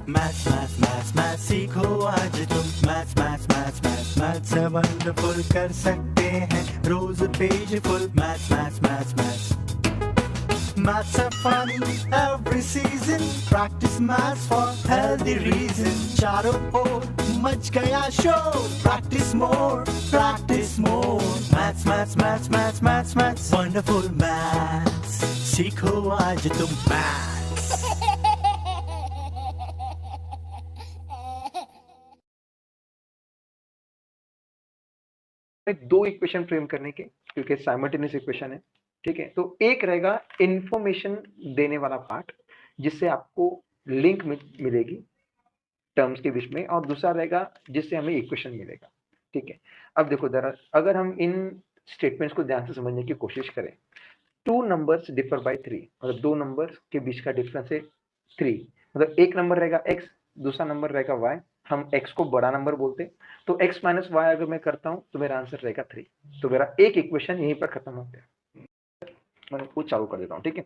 Maths maths maths maths सीखो आज तुम। Maths maths maths maths maths से वंडरफुल कर सकते हैं रोज page full. Maths maths maths maths Maths are fun every season. Practice maths for healthy reason. चारों ओर मच गया शोर. Practice more, practice more. Maths, maths, maths, maths, maths, maths. Wonderful maths. सीखो आज तुम maths. दो इक्वेशन फ्रेम करने के, क्योंकि साइमल्टेनियस इक्वेशन है, ठीक है। तो एक रहेगा इंफॉर्मेशन देने वाला पार्ट, जिससे आपको लिंक मिलेगी टर्म्स के बीच में, और दूसरा रहेगा जिससे हमें इक्वेशन मिलेगा, ठीक है। अब देखो जरा, अगर हम इन स्टेटमेंट्स को ध्यान से समझने की कोशिश करें, टू नंबर्स डिफर बाय 3, मतलब दो नंबर्स के बीच का डिफरेंस है 3, मतलब एक नंबर रहेगा x, दूसरा नंबर रहेगा y। हम x को बड़ा नंबर बोलते हैं, तो x माइनस y अगर मैं करता हूं तो मेरा आंसर रहेगा 3। तो मेरा एक इक्वेशन यहीं पर खत्म हो गया। मैं वो चालू कर देता हूं, ठीक है,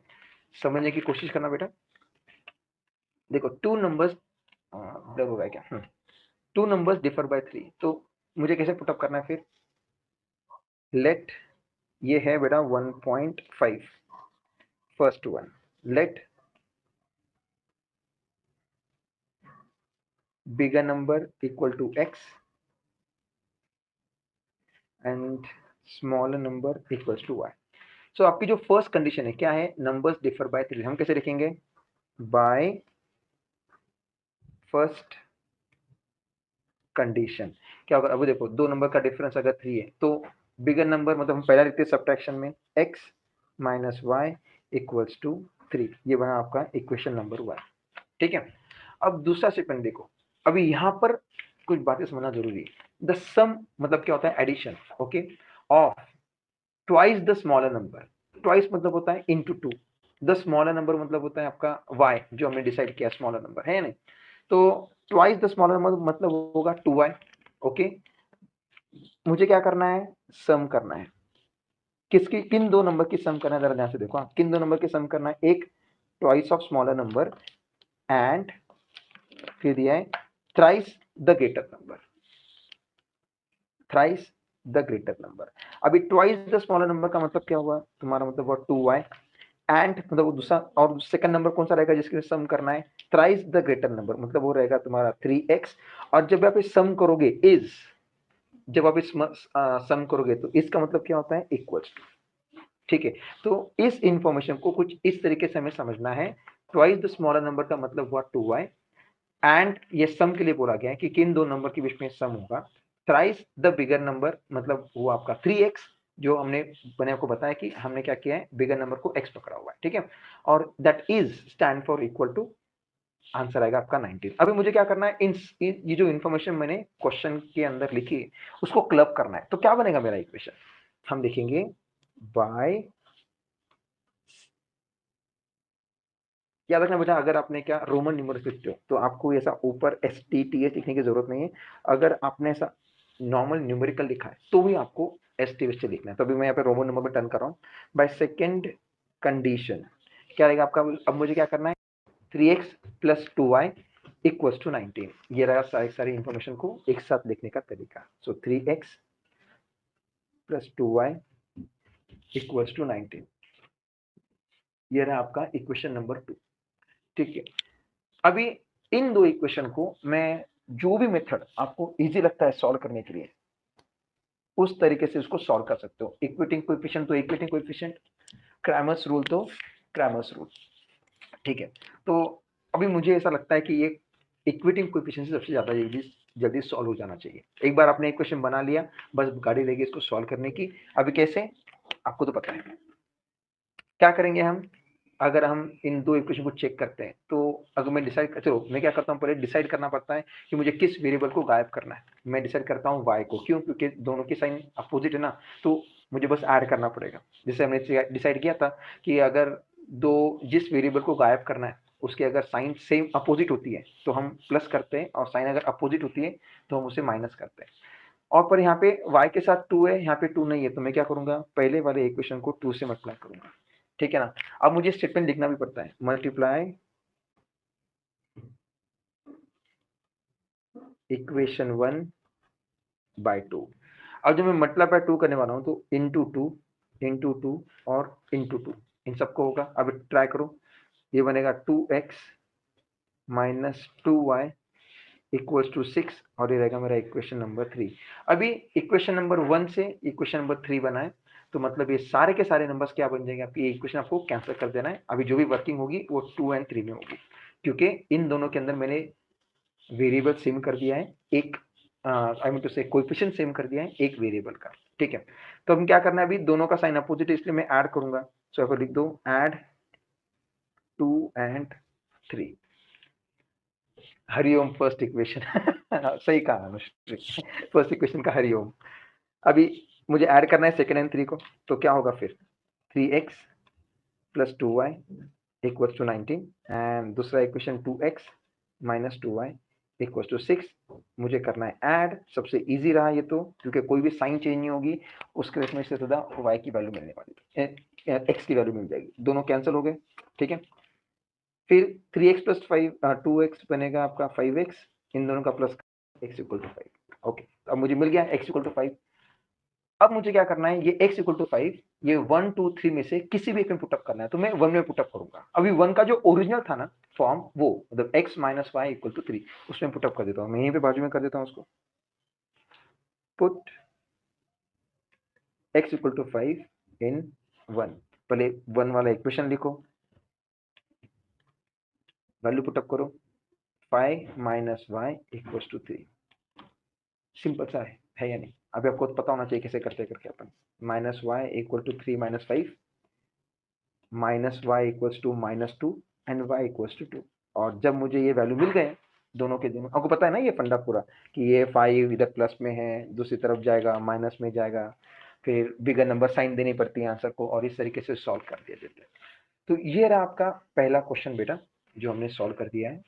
समझने की कोशिश करना बेटा। देखो टू नंबर्स डबल हो गया क्या, टू नंबर्स डिफर बाय 3, तो मुझे कैसे पुटअप करना है फिर, लेट ये है बेटा 1.5, first one, let bigger number equal to x and smaller number equals to y। so आपकी जो फर्स्ट कंडीशन है क्या है, नंबर्स डिफर बाय 3, हम कैसे लिखेंगे, बाय फर्स्ट कंडीशन। क्या होगा, अब देखो दो नंबर का डिफरेंस अगर 3 है तो बिगर नंबर, मतलब हम पहला लिखते हैं सब्ट्रैक्शन में x minus y equals to 3, ये बना आपका इक्वेशन नंबर 1, ठीक है। अब दूसरा स्टेटमेंट देखो, अभी यहाँ पर कुछ बातें समझना जरूरी है। द सम मतलब क्या होता है, addition, okay, of twice the smaller number. Twice मतलब होता है इनटू 2, द स्मॉलर नंबर मतलब होता है आपका y, जो हमने डिसाइड किया स्मॉलर नंबर है ना। तो ट्वाइस द स्मॉलर नंबर मतलब होगा 2y, ओके। मुझे क्या करना है, सम करना है, किसकी, किन दो नंबर की सम करना है, जरा ध्यान से देखो, किन दो नंबर की सम करना है, एक twice of smaller number and फिर दिया है thrice the greater number, thrice the greater number. अभी ट्वाइस द स्मॉलर नंबर का मतलब क्या हुआ, तुम्हारा मतलब हुआ 2y, एंड मतलब वो दूसरा, और सेकंड नंबर कौन सा रहेगा जिसके सम करना है, थ्राइस द ग्रेटर नंबर, मतलब वो रहेगा तुम्हारा 3x। और जब आप इस सम करोगे इज, जब आप इस सम करोगे तो इसका मतलब क्या होता है, इक्वल्स, ठीक है। तो इस इंफॉर्मेशन को कुछ इस तरीके से हमें समझना है, ट्वाइस द स्मॉलर नंबर का मतलब हुआ 2y, एंड ये सम के लिए बोला गया है कि किन दो नंबर के बीच में सम होगा, थ्राइस द बिगर नंबर मतलब वो आपका 3x, जो हमने मैंने आपको बताया कि हमने क्या किया है, बिगर नंबर को x पकड़ा हुआ है, ठीक है। और that is stand for equal to, answer आएगा आपका 19। अभी मुझे क्या करना है, ये जो इन्फॉर्मेशन मैंने क्वेश्चन के अंदर लिखी है उसको क्लब करना है। तो क्या बनेगा मेरा इक्वेशन, हम देखेंगे बाय, याद रखना बेटा, अगर आपने क्या रोमन न्यूमरल्स लिखते हो तो आपको ऐसा ऊपर STTH लिखने की जरूरत नहीं है। अगर आपने ऐसा नॉर्मल न्यूमेरिकल लिखा है तो भी आपको STH से लिखना है। तो अभी मैं यहाँ पे रोमन नंबर में टर्न कर रहा हूँ, बाय सेकेंड कंडीशन क्या रहेगा आपका, अब मुझे क्या करना है, 3x plus 2y equals to 19, ये रहा सारी इंफॉर्मेशन को एक साथ लिखने का तरीका। सो 3x plus 2y equals to 19, ये रहा आपका इक्वेशन नंबर 2, ठीक है। अभी इन दो इक्वेशन को मैं जो भी मेथड आपको इजी लगता है सॉल्व करने के लिए उस तरीके से उसको सॉल्व कर सकते हो। इक्वेटिंग कोएफिशिएंट तो इक्वेटिंग कोएफिशिएंट, क्रैमर्स रूल तो क्रैमर्स रूल, ठीक है। तो अभी मुझे ऐसा लगता है कि ये इक्वेटिंग कोएफिशिएंट से सबसे ज्यादा जल्दी सॉल्व हो जाना चाहिए। एक बार आपने इक्वेशन बना लिया, बस गाड़ी रहेगी इसको सॉल्व करने की। अभी कैसे, आपको तो पता है क्या करेंगे हम, अगर हम इन दो इक्वेशन को चेक करते हैं तो अगर मैं डिसाइड, चलो मैं क्या करता हूँ, पहले डिसाइड करना पड़ता है कि मुझे किस वेरिएबल को गायब करना है। मैं डिसाइड करता हूँ y को, क्यों, क्योंकि दोनों की साइन अपोजिट है ना, तो मुझे बस ऐड करना पड़ेगा। जैसे हमने डिसाइड किया था कि अगर दो, जिस वेरिएबल को गायब करना है उसकी अगर साइन सेम अपोजिट होती है तो हम प्लस करते हैं, और साइन अगर अपोजिट होती है तो हम उसे माइनस करते हैं। और पर यहाँ पे y के साथ 2 है, यहाँ पे 2 नहीं है, तो मैं क्या करूंगा, पहले वाले इक्वेशन को 2 से मल्टीप्लाई करूंगा, ठीक है ना। अब मुझे स्टेटमेंट लिखना भी पड़ता है, मल्टीप्लाई इक्वेशन 1/2। अब जब मैं मल्टीप्लाई बाय 2 करने वाला हूँ तो इंटू 2 और इंटू 2 इन सबको होगा। अब ट्राई करो, ये बनेगा 2x minus 2y equals to 6 और ये रहेगा मेरा इक्वेशन नंबर 3। अभी इक्वेशन नंबर 1 से इक्वेशन नंबर 3 बनाए तो मतलब ये सारे के सारे नंबर्स क्या बन जाएंगे आपकी, ये इक्वेशन आपको कैंसिल कर देना है। अभी जो भी वर्किंग होगी वो 2 और 3 में होगी, क्योंकि इन दोनों के अंदर मैंने वेरिएबल सेम कर दिया है, एक आई मीन टू से कोएफिशिएंट सेम कर दिया है एक वेरिएबल का। ठीक है, तो हम क्या करना है, अभी दोनों का साइन अपोजिट है इसलिए मैं ऐड करूंगा। सो यहाँ पर लिख दो add 2 and 3। Hariom first equation सही कहा अनुश्री, फर्स्ट इक्वेशन का हरिओम। अभी मुझे ऐड करना है सेकेंड एंड 3 को, तो क्या होगा फिर 3x plus 2y equals to 19 and दूसरा equation 2x minus 2y equals to 6। मुझे करना है ऐड, सबसे इजी रहा ये तो, क्योंकि कोई भी साइन चेंज नहीं होगी उसके केस में इससे सीधा y की वैल्यू मिलने वाली है, x की वैल्यू मिल जाएगी, दोनों कैंसिल हो गए। ठीक है, फिर 3x प्लस 2x बनेगा आपका 5x, इन दोनों का plus x equal to 5। Okay, अब मुझे मिल गया x इक्वल टू 5। अब मुझे क्या करना है, ये x इक्वल टू 5 ये 1 2 3 में से किसी भी एक में पुटअप करना है, तो मैं 1 में पुटअप करूंगा। अभी 1 का जो ओरिजिनल था ना फॉर्म, वो मतलब x minus y equal to 3 उसमें पुटअप कर देता हूँ। मैं यहीं पे बाजू में कर देता हूँ उसको, पुट x इक्वल टू 5 इन 1। पहले 1 वाला इक्वेशन लिखो, वैल्यू पुटअप करो, 5 minus y equal to 3। Simple सा है या नहीं? अभी आपको पता होना चाहिए कैसे करते करके अपन। Minus y equal to 3 minus 5 minus y equals to minus 2 and y equals to 2। और जब मुझे ये वैल्यू मिल गए दोनों के दोनों, आपको पता है ना ये फंडा पूरा कि ये 5 इधर प्लस में है, दूसरी तरफ जाएगा माइनस में जाएगा, फिर बिगर नंबर साइन देनी पड़ती है आंसर को, और इस तरीके से सॉल्व कर दिया जाता है। तो ये रहा आपका पहला क्वेश्चन बेटा जो हमने सॉल्व कर दिया है।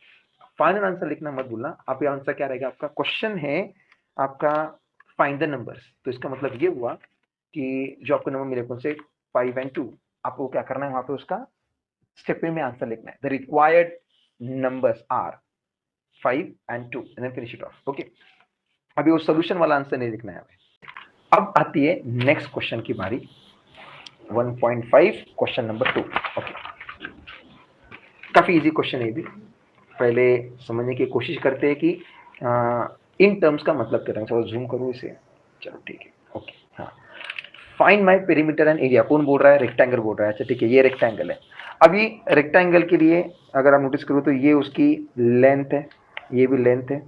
फाइनल आंसर लिखना मत भूलना। आप ये आंसर क्या रहेगा आपका, क्वेश्चन है आपका फाइंड द नंबर्स, तो इसका मतलब ये हुआ कि जो आपको नंबर मिले कौन से 5 and 2, आपको क्या करना है वहां पे उसका स्टेप में आंसर लिखना है। The required numbers are 5 and 2 and then finish it off. Okay, अभी वो सॉल्यूशन वाला आंसर नहीं लिखना है हमें। अब आती है नेक्स्ट क्वेश्चन की बारी, 1.5 क्वेश्चन नंबर 2। ओके, काफी इजी क्वेश्चन है भी, पहले समझने की कोशिश करते हैं कि इन टर्म्स का मतलब क्या है। चलो जूम करो इसे, चलो ठीक है। ओके, हाँ, find my perimeter and area. कौन बोल रहा है, रेक्टेंगल बोल रहा है। अच्छा ठीक है, ये रेक्टेंगल है। अभी रेक्टेंगल के लिए अगर आप नोटिस करो तो ये उसकी लेंथ है, ये भी लेंथ है,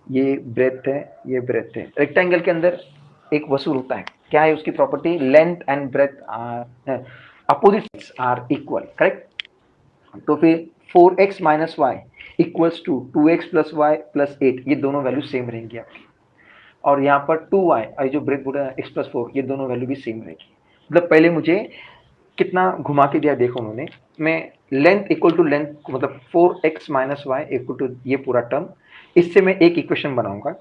ये ब्रेथ है, ये ब्रेथ है। रेक्टेंगल के अंदर एक वसूल होता है, क्या है उसकी property, length and breadth are opposites are equal, correct. तो फिर 4x minus y equals to 2x plus y plus 8, ये दोनों वैल्यू सेम रहेंगी आपकी। और यहाँ पर 2y जो ब्रेथ बोला x प्लस 4, ये दोनों वैल्यू भी सेम रहेगी। मतलब पहले मुझे कितना घुमा के दिया देखो उन्होंने, मैं लेंथ इक्वल टू लेंथ मतलब 4x minus y equal to ये पूरा टर्म, इससे मैं एक इक्वेशन बनाऊंगा,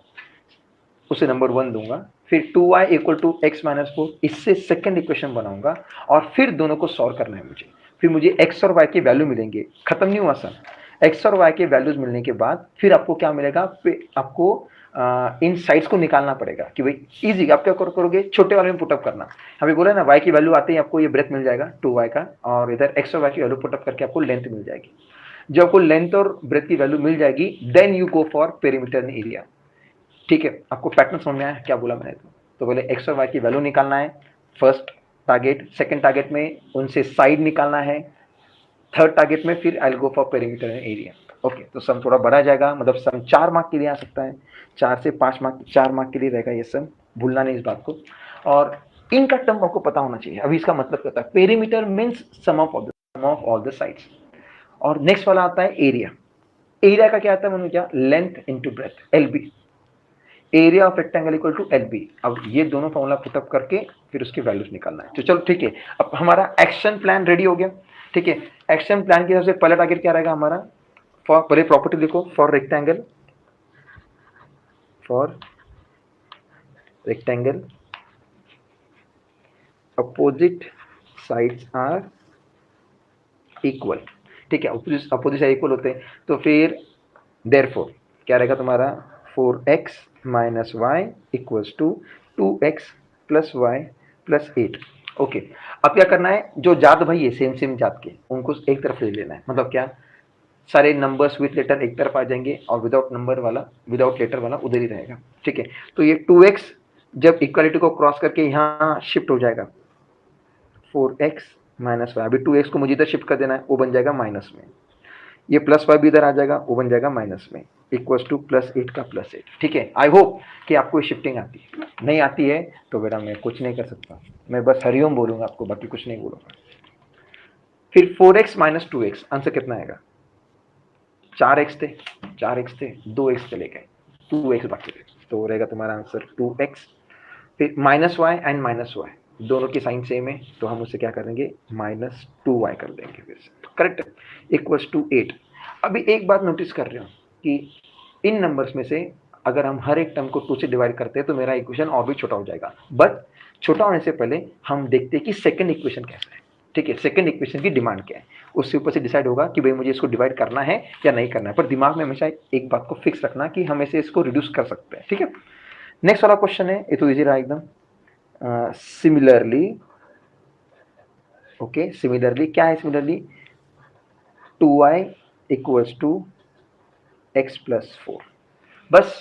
उसे नंबर 1 दूंगा। फिर 2y equal to x minus 4, इससे सेकेंड इक्वेशन बनाऊंगा, और फिर दोनों को सॉल्व करना है मुझे। फिर मुझे x और y के वैल्यू मिलेंगे, खत्म नहीं हुआ सर। x और y के वैल्यूज मिलने के बाद फिर आपको क्या मिलेगा, आपको इन साइड्स को निकालना पड़ेगा कि भाई इजी। आप क्या करोगे, छोटे वाले में पुटअप करना। अभी बोला ना y की वैल्यू आते ही आपको ये ब्रेथ मिल जाएगा 2y का, और इधर x और y की वैल्यू पुटअप करके आपको लेंथ मिल जाएगी। जब आपको लेंथ और ब्रेथ की वैल्यू मिल जाएगी, then you go for perimeter and area. ठीक है, आपको पैटर्न समझ में आया क्या बोला मैंने? तो पहले x और y की वैल्यू निकालना है, फर्स्ट टारगेट। सेकंड टारगेट में उनसे साइड निकालना है। थर्ड टारगेट में फिर I will go for perimeter and area. Okay, तो सम थोड़ा बढ़ा जाएगा, मतलब सम 4 मार्क के लिए आ सकता है, 4 से 5 मार्क, 4 मार्क के लिए रहेगा ये सम, भूलना नहीं इस बात को। और इनका टर्म आपको पता होना चाहिए। अभी इसका मतलब क्या होता है, perimeter means sum of all the sides. और नेक्स्ट वाला आता है एरिया। एरिया का क्या आता है मैंने क्या, length into breadth, LB. Area of rectangle equal to LB. अब ये दोनों फॉर्मूला पुटअप करके फिर उसके वैल्यूज निकालना है। तो चलो ठीक है, अब हमारा एक्शन प्लान रेडी हो गया। ठीक है, एक्शन प्लान की सबसे पहला टारगेट क्या रहेगा हमारा, फॉर पहले प्रॉपर्टी लिखो, for rectangle opposite sides are equal. ठीक है, अपोजिट साइड इक्वल होते हैं, तो फिर देयरफॉर क्या रहेगा तुम्हारा, 4x minus y equals to 2x plus y plus 8। Okay, अब क्या करना है, जो जात भाई है सेम सेम जात के उनको एक तरफ ले लेना है। मतलब क्या, सारे नंबर्स विथ लेटर एक तरफ आ जाएंगे और विदाउट नंबर वाला, विदाउट लेटर वाला उधर ही रहेगा। ठीक है, तो ये 2x जब इक्वालिटी को क्रॉस करके यहाँ शिफ्ट हो जाएगा 4x माइनस वाई, अभी 2x को मुझे इधर शिफ्ट कर देना है, वो बन जाएगा माइनस में। ये प्लस वाई भी इधर आ जाएगा, वो बन जाएगा माइनस में, इक्वल्स टू प्लस 8 का प्लस 8। ठीक है, आई होप कि आपको शिफ्टिंग आती है। नहीं आती है तो बेटा मैं कुछ नहीं कर सकता, मैं बस हरिओम बोलूंगा आपको, बाकी कुछ नहीं बोलूंगा। फिर 4x माइनस 2x, आंसर कितना आएगा? 4x थे, 4x थे, 2x चले गए, 2x बाकी थे, तो रहेगा तुम्हारा आंसर 2x। फिर minus y and minus y दोनों की साइन सेम है, तो हम उसे क्या करेंगे, माइनस 2y कर देंगे फिर से, करेक्ट, इक्वल्स टू 8। अभी एक बात नोटिस कर रहे हो कि इन नंबर्स में से अगर हम हर एक टर्म को 2 से डिवाइड करते हैं तो मेरा इक्वेशन और भी छोटा हो जाएगा, बट छोटा होने से पहले हम देखते हैं कि सेकंड इक्वेशन कैसा है। ठीक है, सेकंड इक्वेशन की डिमांड क्या है, उसके ऊपर से डिसाइड होगा कि भाई मुझे इसको डिवाइड करना है या नहीं करना है। पर दिमाग में हमेशा एक बात को फिक्स रखना कि हम ऐसे इसको रिड्यूस कर सकते हैं। ठीक है, नेक्स्ट वाला क्वेश्चन है, ये तो इजी रहा एकदम। सिमिलरली, ओके, सिमिलरली क्या है, similarly 2y equals to x plus 4, बस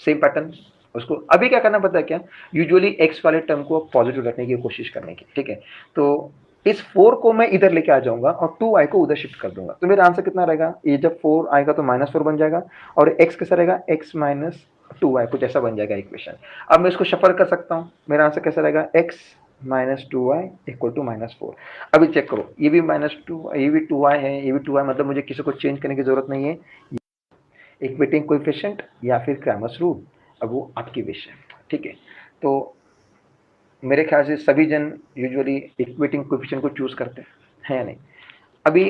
सेम पैटर्न। उसको अभी क्या करना पता है क्या, यूजुअली x वाले टर्म को पॉजिटिव रखने की कोशिश करने की। ठीक है, तो इस 4 को मैं इधर लेके आ जाऊंगा और 2y को उधर शिफ्ट कर दूंगा, तो मेरा आंसर कितना रहेगा, ये जब 4 आएगा तो -4 बन जाएगा, और x कैसा रहेगा, x माइनस 2y, कुछ ऐसा बन जाएगा इक्वेशन। अब मैं इसको शफल कर सकता हूँ, मेरा आंसर कैसा रहेगा, x minus 2y equal to -4। अभी चेक करो, ये भी -2, ये भी 2y है, ये भी 2y, मतलब मुझे किसी को चेंज करने की जरूरत नहीं है, इक्वेटिंग कोएफिशिएंट या फिर क्रैमर्स रूल, अब वो आपकी विश है। ठीक है, तो मेरे ख्याल से सभी जन यूजुअली इक्वेटिंग कोएफिशिएंट को चूज करते हैं या नहीं। अभी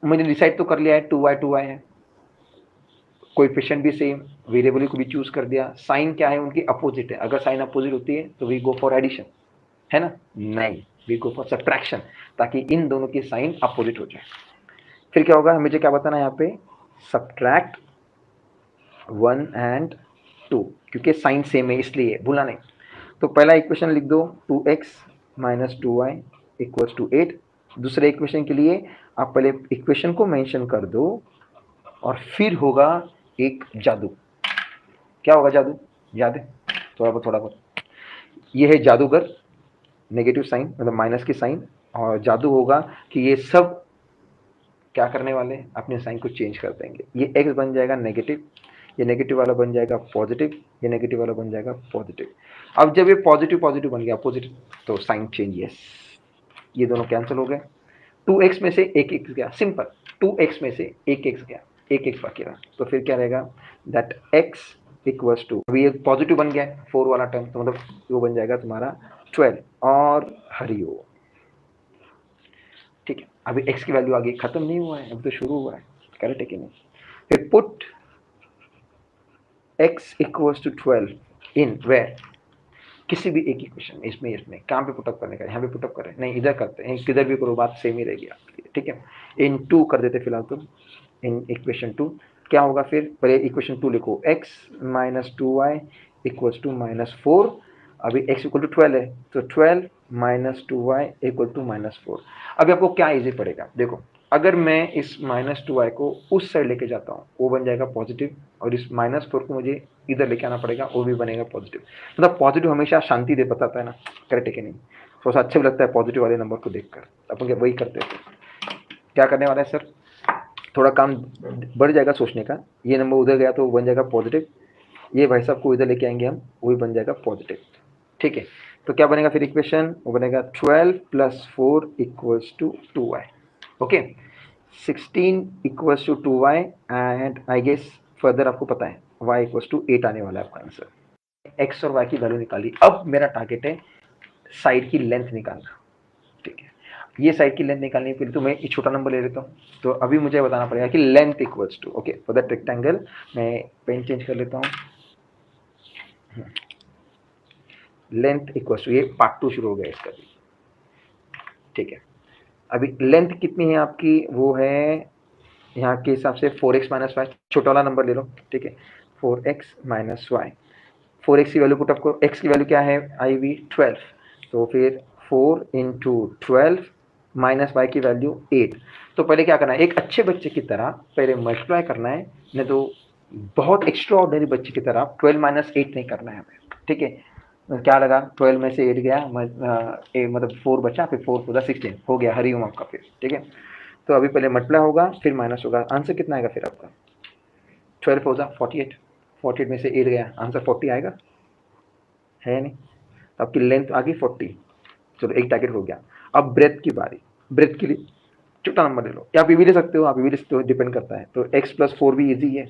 मैंने डिसाइड तो कर लिया है 2y है, कोएफिशिएंट भी सेम, वेरिएबल को भी चूज कर दिया, साइन क्या है उनकी अपोजिट है, अगर साइन अपोजिट होती है तो वी गो फॉर एडिशन, है ना, नहीं वी गो फॉर सब्ट्रैक्शन, ताकि इन दोनों की साइन अपोजिट हो जाए। फिर क्या होगा, मुझे क्या बताना है यहाँ पे, सब्ट्रैक्ट 1 एंड 2, क्योंकि साइन सेम है इसलिए भूलना नहीं। तो पहला इक्वेशन लिख दो 2x minus 2y equals to 8। दूसरे इक्वेशन के लिए आप पहले इक्वेशन को मेंशन कर दो और फिर होगा एक जादू। क्या होगा जादू, याद है थोड़ा बहुत, ये है जादूगर, नेगेटिव साइन मतलब माइनस की साइन, और जादू होगा कि ये सब क्या करने वाले, अपने साइन को चेंज कर देंगे। ये x बन जाएगा नेगेटिव, ये नेगेटिव वाला बन जाएगा पॉजिटिव, ये नेगेटिव वाला बन जाएगा पॉजिटिव। अब जब ये पॉजिटिव पॉजिटिव बन गया अपोजिट, तो साइन चेंज, यस, ये दोनों कैंसिल हो गए। 2x में से एक x गया, सिंपल, 2x में से एक x गया, एक x बाकी रहा, तो फिर क्या रहेगा, दैट x इक्वल्स टू, अभी ये पॉजिटिव बन गया 4 वाला टर्म, तो मतलब वो बन जाएगा तुम्हारा 12 और हरिओ। ठीक है, अभी x की वैल्यू आगे खत्म नहीं हुआ है, अभी तो शुरू हुआ है, करेक्ट है कि नहीं। फिर put x equals to 12 in where, किसी भी एक इक्वेशन में, इसमें कहाँ पे पुटअप करने का, यहाँ पे पुटअप करें, नहीं इधर करते हैं, किधर भी करो बात सेम ही रहेगी आपकी। ठीक है, इन 2 कर देते फिलहाल तो, इन इक्वेशन 2 क्या होगा, फिर पहले इक्वेशन 2 लिखो, x minus 2y equals to -4, अभी x इक्वल टू 12 है, तो 12 माइनस 2y इक्वल टू -4। अभी आपको क्या इजी पड़ेगा, देखो अगर मैं इस -2y को उस साइड लेके जाता हूँ, वो बन जाएगा पॉजिटिव, और इस -4 को मुझे इधर लेके आना पड़ेगा, वो भी बनेगा पॉजिटिव। मतलब पॉजिटिव हमेशा शांति दे बताता है ना, करेक्ट है कि नहीं। थोड़ा सा अच्छा भी लगता है पॉजिटिव वाले नंबर को देखकर, अपन क्या वही करते हैं। क्या करने वाला है सर, थोड़ा काम बढ़ जाएगा सोचने का, ये नंबर उधर गया तो बन जाएगा पॉजिटिव, ये भाई साहब को इधर लेके आएंगे हम, वो भी बन जाएगा पॉजिटिव। ठीक है, तो क्या बनेगा फिर इक्वेशन, वो बनेगा 12 + 4 equals to 2y, okay, 16 equals to 2y, and I guess further आपको पता है y इक्वल्स टू 8 आने वाला है आपका आंसर। x और y की वैल्यू निकाली, अब मेरा टारगेट है साइड की लेंथ निकालना। ठीक है, ये साइड की लेंथ निकालने के लिए तो मैं एक छोटा नंबर ले लेता हूँ, तो अभी मुझे बताना पड़ेगा कि length equals to, okay, for that rectangle मैं पेन चेंज कर लेता हूँ, लेंथ इक्वल्स टू, ये पार्ट 2 शुरू हो गया इसका भी। ठीक है, अभी लेंथ कितनी है आपकी, वो है यहाँ के हिसाब से 4x - 5, छोटा वाला नंबर ले लो। ठीक है, 4x माइनस वाई। 4x की वैल्यू पुटअप करो, x की वैल्यू क्या है आई वी 12, तो फिर 4 इंटू 12 माइनस वाई की वैल्यू 8। तो पहले क्या करना है, एक अच्छे बच्चे की तरह पहले मल्टीप्लाई करना है, नहीं तो बहुत एक्स्ट्रा ऑर्डिनरी बच्चे की तरह 12 माइनस 8 नहीं करना है हमें, ठीक है। क्या लगा, 12 में से 8 गया, मतलब 4 बचा, फिर 4 4 16 हो गया, हरिओम आपका फिर, ठीक है। तो अभी पहले मल्टीप्लाई होगा फिर माइनस होगा, आंसर कितना आएगा फिर आपका 12 हो जा 48, 48 में से 8 गया, आंसर 40 आएगा, है नहीं। आपकी लेंथ आ गई 40, चलो एक टारगेट हो गया। अब ब्रेथ की बारी, ब्रेथ के लिए छोटा नंबर ले लो, या आप ये भी ले सकते हो, आप ये भी ले सकते हो, डिपेंड करता है। तो x प्लस 4 भी इजी है,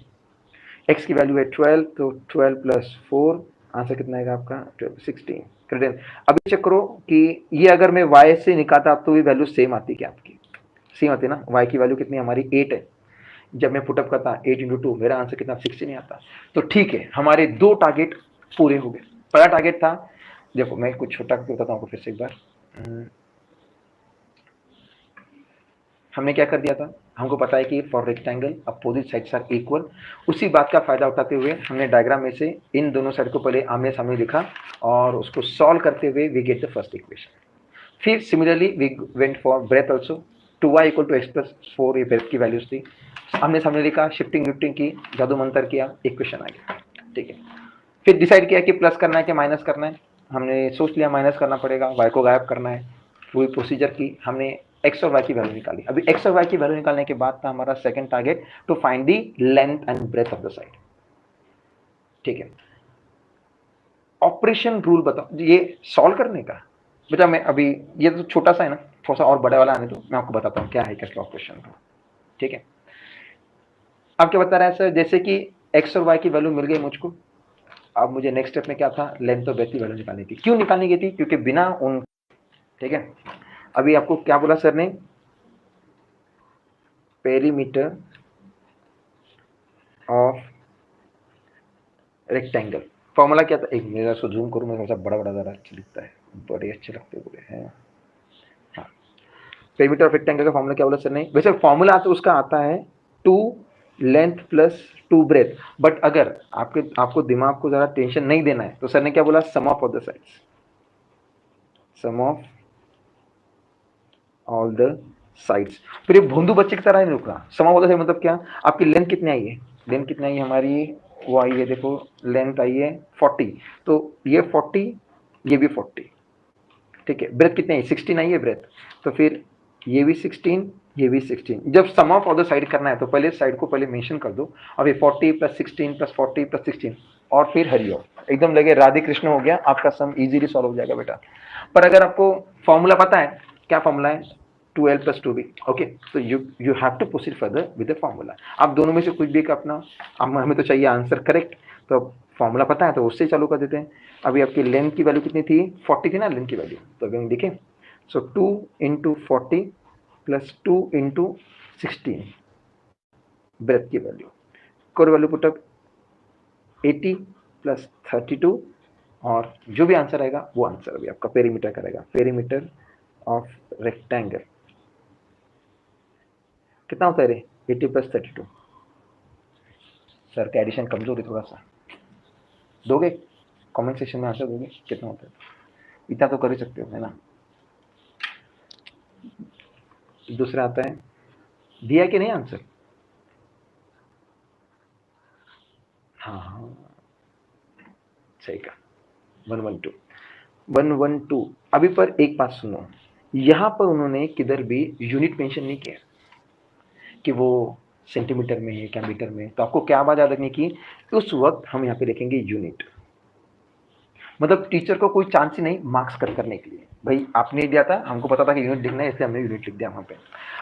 x की वैल्यू है 12, तो 12 प्लस 4 आंसर कितना आएगा आपका 12 16। क्रेडिट अभी चेक करो कि ये अगर मैं y से निकालता तो ये वैल्यू सेम आती क्या आपकी, सेम आती ना। y की वैल्यू कितनी हमारी 8 है, जब मैं पुटअप करता 8 इंटू 2 मेरा आंसर कितना 16 नहीं आता। तो ठीक है, हमारे 2 टारगेट पूरे हो गए। पहला टारगेट था, देखो मैं कुछ छोटा करके बताता हूँ आपको फिर से एक बार। हमने क्या कर दिया था, हमको पता है कि for rectangle opposite sides are equal. उसी बात का फायदा उठाते हुए हमने डायग्राम में से इन दोनों साइड को पहले आमने सामने लिखा और उसको सॉल्व करते हुए we get the first equation. फिर similarly we went for breadth also, 2y equal to x plus 4 ये ब्रेथ की वैल्यूज थी, हमने सामने लिखा, शिफ्टिंग विफ्टिंग की, जादू मंतर किया, इक्वेशन आ गया, ठीक है। फिर डिसाइड किया कि प्लस करना है कि माइनस करना है, हमने सोच लिया माइनस करना पड़ेगा, y को गायब करना है, पूरी प्रोसीजर की, हमने x और y की वैल्यू निकाली। अभी x और y की वैल्यू निकालने के बाद था हमारा second target to find the length and breadth of the side, ठीक है। ऑपरेशन रूल बताओ ये सॉल्व करने का, बेटा मैं अभी ये तो छोटा सा है ना, थोड़ा सा और बड़े वाला आने दो, मैं आपको बताता हूँ क्या है क्या ऑपरेशन रूल, ठीक है। अब क्या बता रहा है सर, जैसे कि x और y की वैल्यू मिल गई मुझको, अब मुझे नेक्स्ट स्टेप में क्या था, लेंथ और ब्रेथ की वैल्यू निकालनी थी। क्यों निकालनी की थी, क्योंकि बिना उन, ठीक है। अभी आपको क्या बोला सर ने, पेरीमीटर ऑफ रेक्टेंगल, फॉर्मूला क्या था, एक मेरा सो जूम करूँ मैं, थोड़ा सा बड़ा बड़ा जरा अच्छा दिखता है, बड़े अच्छे लगते हुए हैं। हाँ, पेरीमीटर ऑफ रेक्टेंगल का फॉर्मूला क्या बोला सर ने, वैसे फॉर्मूला तो उसका आता है 2 लेंथ प्लस 2 ब्रेथ, बट अगर आपको दिमाग को जरा टेंशन नहीं देना है तो सर ने क्या बोला, sum of the sides, sum of all the sides. फिर ये भोंदू बच्चे की तरह नहीं रुक रहा, सम ऑफ द साइड मतलब क्या, आपकी लेंथ कितनी आई है, लेंथ कितनी आई है हमारी, वो आई है, देखो लेंथ आई है 40, तो ये 40 ये भी 40, ठीक है। ब्रेथ कितनी आई 16 आई है ब्रेथ, तो फिर ये भी 16 ये भी 16। जब सम ऑफ ऑफ द साइड करना है तो पहले साइड को पहले मेंशन कर दो, और ये 40 प्लस 16 प्लस 40 प्लस 16 और फिर हरिओम, एकदम लगे राधे कृष्ण हो गया, आपका सम इजीली सॉल्व हो जाएगा बेटा। पर अगर आपको फॉर्मूला पता है, क्या फॉर्मूला है, 2l plus 2b, ओके, तो you have to proceed further with the formula. आप दोनों में से कुछ भी अपना, हमें तो चाहिए आंसर करेक्ट, तो फॉर्मूला पता है तो उससे चालू कर देते हैं। अभी आपकी लेंथ की वैल्यू कितनी थी, 40 थी ना लेंथ की वैल्यू, तो अभी हम देखें, सो 2 इंटू 40 प्लस 2 इंटू 16 ब्रेथ की value, core value put up 80 plus 32, और जो भी आंसर आएगा वो आंसर अभी आपका पेरीमीटर करेगा, पेरीमीटर ऑफ रेक्टेंगल कितना होता है रे, 80 प्लस 32, सर का एडिशन कमजोर है थोड़ा सा, दोगे कमेंट सेक्शन में आंसर दोगे कितना होता है, इतना तो कर ही सकते हो है ना। दूसरा आता है, दिया कि नहीं आंसर, हाँ हाँ सही का, 112 अभी पर एक बात सुनो, यहाँ पर उन्होंने किधर भी यूनिट मेंशन नहीं किया कि वो सेंटीमीटर में है क्या मीटर में, तो आपको क्या बात याद रखनी की, उस वक्त हम यहाँ पे लिखेंगे यूनिट, मतलब टीचर को कोई चांस ही नहीं मार्क्स कट करने के लिए, भाई आपने दिया था हमको पता था कि यूनिट लिखना है इसलिए हमने यूनिट लिख दिया वहां पे।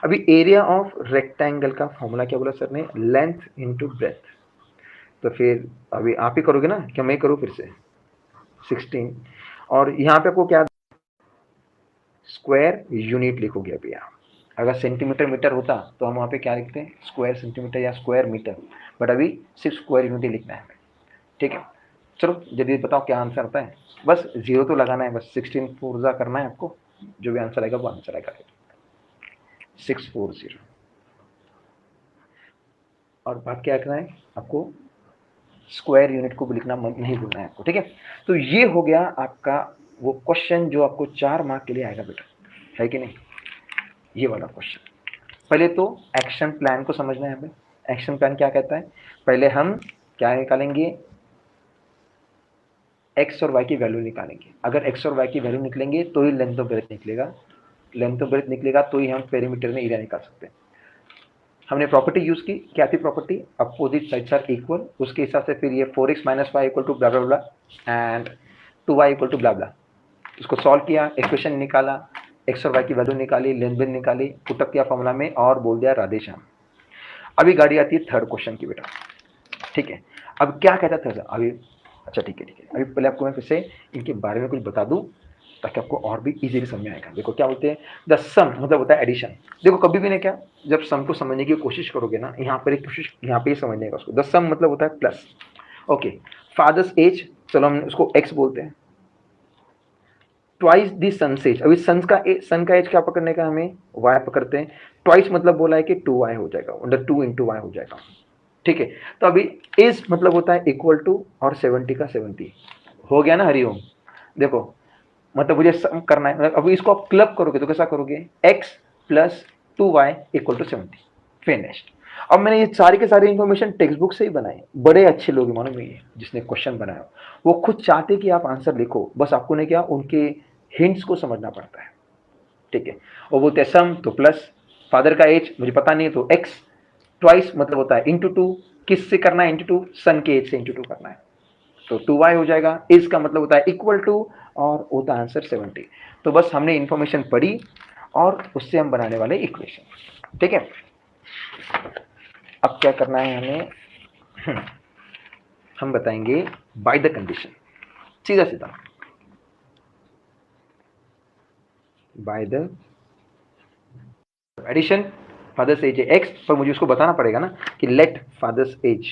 अभी एरिया ऑफ रेक्टेंगल का फॉर्मूला क्या बोला सर ने, लेंथ इनटू ब्रेथ, तो फिर अभी आप ही करोगे ना, क्या मैं करूँ फिर से 16, और यहाँ पे आपको क्या, स्क्वायर यूनिट लिखोगे अभी आप, अगर सेंटीमीटर मीटर होता तो हम वहाँ पे क्या लिखते हैं, स्क्वायर सेंटीमीटर या स्क्वायर मीटर, बट अभी सिर्फ स्क्वायर यूनिट लिखना है, ठीक है। चलो जल्दी बताओ क्या आंसर आता है, बस जीरो तो लगाना है, बस 16 फोर्जा करना है आपको, जो भी आंसर आएगा वो आंसर आएगा 640। और बात क्या करना है आपको, स्क्वायर यूनिट को भी लिखना नहीं भूलना है आपको, ठीक है। तो ये हो गया आपका वो क्वेश्चन जो आपको 4 मार्क के लिए आएगा बेटा, है कि नहीं, ये वाला क्वेश्चन। पहले तो एक्शन प्लान को समझना है हमें। एक्शन प्लान क्या कहता है, पहले हम क्या निकालेंगे, एक्स और वाई की वैल्यू निकालेंगे। अगर एक्स और वाई की वैल्यू निकलेंगे तो ही लेंथ ऑफ ब्रेथ निकलेगा, लेंथ ऑफ ब्रेथ निकलेगा तो ही हम पेरीमीटर में एरिया निकाल सकते हैं। हमने प्रॉपर्टी यूज की, क्या थी property, opposite sides are equal, उसके हिसाब से फिर ये 4x - y equal to blah blah blah and 2y equal to blah blah, उसको सॉल्व किया, इक्वेशन निकाला, एक्स और वाई की वैल्यू निकाली, लेंथ ब्रेथ निकाली, पुटअप किया फॉर्मूला में और बोल दिया राधे श्याम। अभी गाड़ी आती है थर्ड क्वेश्चन की बेटा, ठीक है। अब क्या कहता था अभी, अच्छा ठीक है, अभी पहले आपको मैं फिर से इनके बारे में कुछ बता दूं ताकि आपको और भी इजीली समझ में आएगा। देखो क्या बोलते हैं, द सम मतलब होता है एडिशन। देखो कभी भी ने क्या, जब सम को समझने की कोशिश करोगे ना, यहाँ पर एक कोशिश यहाँ पे ही समझने का उसको, द सम मतलब होता है प्लस। ओके, फादर्स एज, चलो हम उसको एक्स बोलते हैं, ट्वाइस दी सन्स एज, अभी सन का एज क्या पकड़ने का, हमें वाई पकड़ते हैं, ट्वाइस मतलब बोला है कि 2y हो जाएगा, अंडर 2 × y हो जाएगा, ठीक है। तो अभी इज मतलब होता है इक्वल टू और 70 का 70 हो गया ना, हरिओम। देखो मतलब मुझे सम करना है, अभी इसको आप क्लब करोगे तो कैसा करोगे, x + 2y = 70, फिनिश्ड। अब मैंने ये सारी के सारी इन्फॉर्मेशन टेक्स्ट बुक से ही बनाए, बड़े अच्छे लोग मानो में, ये जिसने क्वेश्चन बनाया वो खुद चाहते कि आप आंसर लिखो, बस आपको ने क्या उनके हिंट्स को समझना पड़ता है, ठीक है। वो बोलते हैं सम तो प्लस, फादर का एज मुझे पता नहीं है तो x, ट्वाइस मतलब होता है × 2, किससे करना है × 2, सन के एज से × 2 करना है, तो 2y हो जाएगा, इज का मतलब होता है इक्वल टू और होता है आंसर 70। तो बस हमने इंफॉर्मेशन पढ़ी और उससे हम बनाने वाले इक्वेशन, ठीक है। अब क्या करना है हमें, हम बताएंगे बाय द कंडीशन, सीधा सीधा by the addition. Father's age है x, पर मुझे उसको बताना पड़ेगा ना कि लेट फादर्स एज,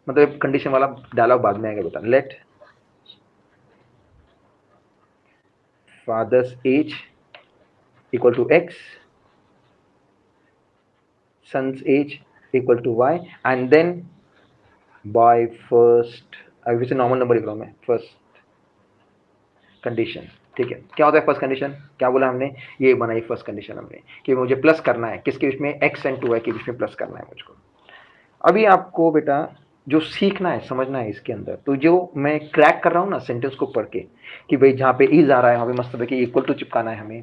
मतलब कंडीशन वाला डायलॉग बाद में आएगा, बता let father's age equal to x, son's age equal to y, and then by first, अभी से नॉर्मल नंबर लिख रहा हूँ मैं, फर्स्ट कंडीशन, ठीक है। क्या होता है फर्स्ट कंडीशन, क्या बोला हमने, ये बनाई फर्स्ट कंडीशन हमने कि मुझे प्लस करना है, किसके बीच में, x and 2y के बीच में प्लस करना है मुझको। अभी आपको बेटा जो सीखना है, समझना है इसके अंदर, तो जो मैं क्रैक कर रहा हूँ ना सेंटेंस को पढ़ के, कि भाई जहाँ पे इज आ रहा है वहाँ पे मतलब है कि इक्वल टू चिपकाना है हमें,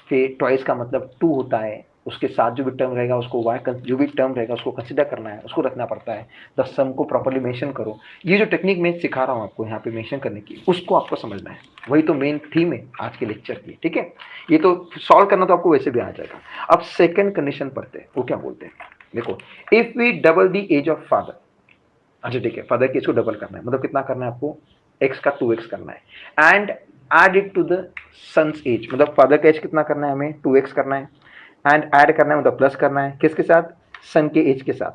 फिर ट्वाइस का मतलब 2 होता है, उसके साथ जो भी टर्म रहेगा उसको वाई, जो भी टर्म रहेगा उसको कंसिडर करना है, उसको रखना पड़ता है, द सम को प्रॉपर्ली मेंशन करो। ये जो टेक्निक मैं सिखा रहा हूँ आपको यहाँ पे मेंशन करने की, उसको आपको समझना है, वही तो मेन थीम है आज के लेक्चर की, ठीक है। ये तो सॉल्व करना तो आपको वैसे भी आ जाएगा। अब सेकेंड कंडीशन पढ़ते हैं, वो क्या बोलते हैं, देखो, if we double the age of father, अच्छा ठीक है, फादर की एज को डबल करना है, मतलब कितना करना है आपको, x का 2x करना है, and add it to the son's age, मतलब फादर का एज कितना करना है हमें, 2x करना है, एंड ऐड करना है मतलब प्लस करना है, किसके साथ, सन के एज के साथ,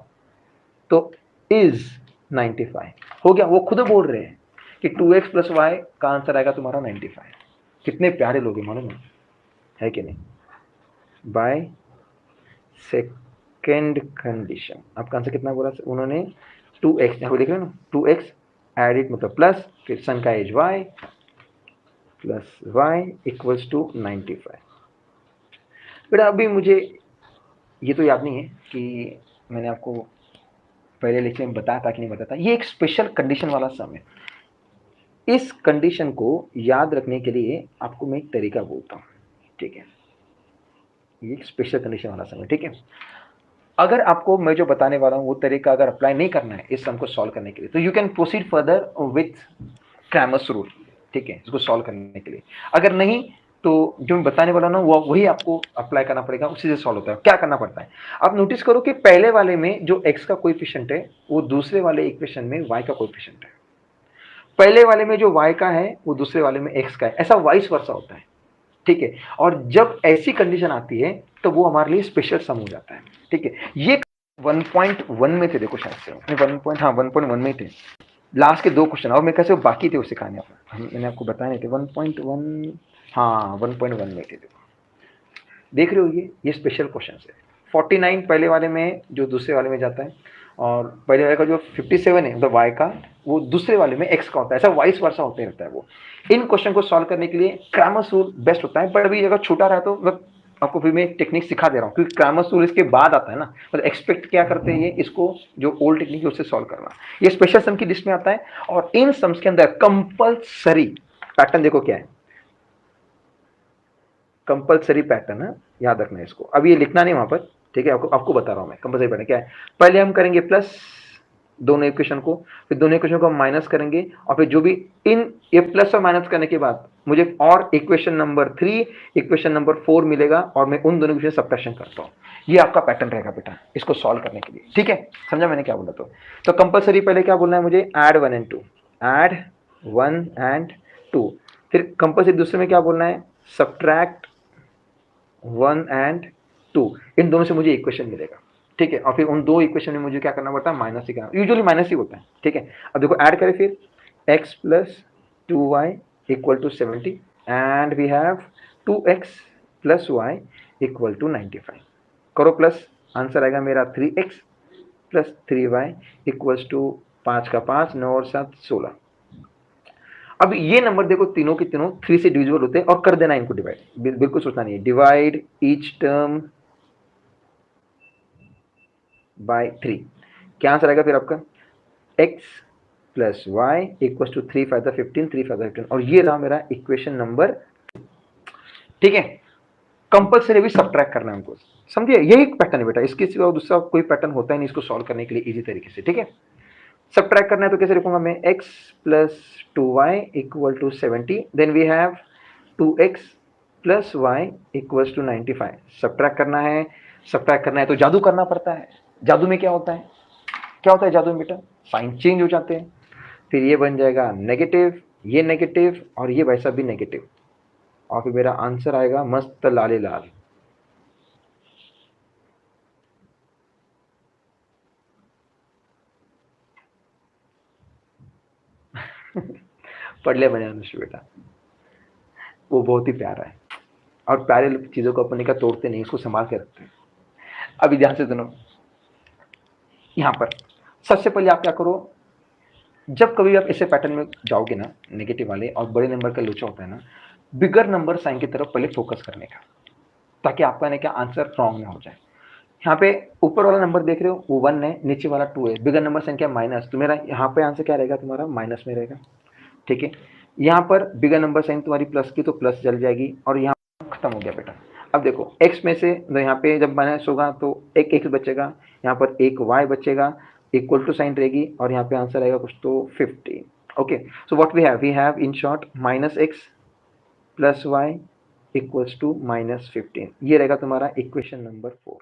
तो इज 95 हो गया। वो खुद बोल रहे हैं कि 2x + y का आंसर आएगा तुम्हारा 95। कितने प्यारे लोग हैं मालूम है कि नहीं। बाय सेकेंड कंडीशन आपका आंसर कितना बोला उन्होंने, 2x, यहाँ पे देख रहे हो ना, 2x एड इट मतलब प्लस, फिर सन का एज y प्लस y = 95। बेटा अभी मुझे ये तो याद नहीं है कि मैंने आपको पहले लेक्चर में बताया था कि नहीं बताया था, ये एक स्पेशल कंडीशन वाला सम है। इस कंडीशन को याद रखने के लिए आपको मैं एक तरीका बोलता हूँ, ठीक है। ये एक स्पेशल कंडीशन वाला सम है, ठीक है। अगर आपको मैं जो बताने वाला हूँ वो तरीका अगर अप्लाई नहीं करना है इस सम को सॉल्व करने के लिए, तो you can proceed further with Cramer's rule, ठीक है, इसको सॉल्व करने के लिए। अगर नहीं तो जो मैं बताने वाला ना वो वही आपको अप्लाई करना पड़ेगा, उसी से सॉल्व होता है। क्या करना पड़ता है, आप नोटिस करो कि पहले वाले में जो x का कोएफिशिएंट है वो दूसरे वाले इक्वेशन में y का कोएफिशिएंट है, पहले वाले में जो y का है वो दूसरे वाले में x का है, ऐसा वाइस वर्सा होता है, ठीक है। और जब ऐसी कंडीशन आती है तो वो हमारे लिए स्पेशल सम हो जाता है, ठीक है। ये 1.1 में थे, देखो शायद से 1.1 में थे लास्ट के 2 क्वेश्चन, और मैं कैसे बाकी थे वो सिखाने, मैंने आपको बताया नहीं थे 1.1, हाँ 1.1 में थे, देख रहे हो ये स्पेशल क्वेश्चन है। 49 पहले वाले में जो दूसरे वाले में जाता है, और पहले वाले का जो 57 है मतलब y का, वो दूसरे वाले में x का होता है। ऐसा वाइस वर्सा होते रहता है वो। इन क्वेश्चन को सॉल्व करने के लिए क्रैमर्स रूल बेस्ट होता है, पर अभी अगर छोटा रहा तो मतलब आपको फिर मैं एक टेक्निक सिखा दे रहा हूँ, क्योंकि क्रैमर्स रूल इसके बाद आता है ना, मतलब एक्सपेक्ट क्या करते हैं ये, इसको जो ओल्ड टेक्निक है उससे सॉल्व करना। ये स्पेशल सम की लिस्ट में आता है, और इन सम्स के अंदर कंपल्सरी पैटर्न देखो क्या है, कंपल्सरी पैटर्न है, याद रखना है इसको। अब ये लिखना नहीं वहां पर, ठीक है, आपको बता रहा हूं मैं कंपल्सरी पैटर्न क्या है। पहले हम करेंगे प्लस दोनों इक्वेशन को, फिर दोनों इक्वेशन को हम माइनस करेंगे, और फिर जो भी इन ये प्लस और माइनस करने के बाद मुझे और इक्वेशन नंबर 3 इक्वेशन नंबर 4 मिलेगा, और मैं उन दोनों इक्वेशन सब्ट्रैक्शन करता हूँ। ये आपका पैटर्न रहेगा बेटा इसको सॉल्व करने के लिए, ठीक है। समझा मैंने क्या बोला? तो कंपल्सरी पहले क्या बोलना है मुझे, ऐड 1 एंड 2, ऐड 1 एंड 2। फिर कंपल्सरी दूसरे में क्या बोलना है, सब्ट्रैक्ट 1 एंड 2। इन दोनों से मुझे इक्वेशन मिलेगा, ठीक है। और फिर उन दो इक्वेशन में मुझे क्या करना पड़ता है, माइनस ही करना, यूजुअली माइनस ही होता है, ठीक है। अब देखो ऐड करें फिर, x plus 2y equal to 70 and we have 2x plus y equal to 95। करो प्लस, आंसर आएगा मेरा 3x plus 3y equals to 5 का 5, 9 और 7 16। अब ये नंबर देखो तीनों के तीनों 3 से डिविजिबल होते हैं, और कर देना इनको डिवाइड, बिल्कुल सोचना नहीं है, डिवाइड ईच टर्म बाय 3। क्या आंसर आएगा फिर आपका, x plus y equal to 3 five 15, 3 five 15, और ये रहा मेरा इक्वेशन नंबर, ठीक है। कंपल्सरी भी सब्ट्रैक्ट करना है हमको, समझिए यही पैटर्न है बेटा, इसके सिवा दूसरा कोई पैटर्न होता ही नहीं इसको सॉल्व करने के लिए इजी तरीके से, ठीक है। सब्ट्रैक्ट करना है तो कैसे लिखूंगा मैं, x plus 2y equal to 70, then we have 2x plus y equals to 95। Subtract करना है, सब्ट्रैक्ट करना है तो जादू करना पड़ता है। जादू में क्या होता है, क्या होता है जादू में बेटा, साइन चेंज हो जाते हैं। फिर ये बन जाएगा नेगेटिव, ये नेगेटिव, और ये वैसा भी नेगेटिव, और फिर मेरा आंसर आएगा मस्त लाले लाल। पढ़ ले बने अनुष्य बेटा, वो बहुत ही प्यारा है, और प्यारे चीजों को अपने का तोड़ते नहीं, उसको संभाल के रखते हैं। अभी ध्यान से सुनो, यहां पर सबसे पहले आप क्या करो, जब कभी आप ऐसे पैटर्न में जाओगे ना, नेगेटिव वाले और बड़े नंबर का लोचा होता है ना, बिगर नंबर साइन की तरफ पहले फोकस करने का, ताकि आपका क्या आंसर रॉन्ग ना हो जाए। यहाँ पे ऊपर वाला नंबर देख रहे हो वो 1 है, नीचे वाला 2 है, बिगर नंबर साइन क्या माइनस, तो मेरा यहाँ पे आंसर क्या रहेगा तुम्हारा, माइनस में रहेगा, ठीक है। यहाँ पर बिगर नंबर साइन तुम्हारी प्लस की तो प्लस चल जाएगी, और यहाँ खत्म हो गया बेटा। अब देखो x में से तो यहाँ पे जब माइनस होगा तो एक x बचेगा, यहाँ पर एक y बचेगा, इक्वल टू साइन रहेगी, और यहाँ पे आंसर आएगा कुछ तो 15। Okay, so what we have in short minus x plus y equals to minus 15। ये रहेगा तुम्हारा इक्वेशन नंबर 4।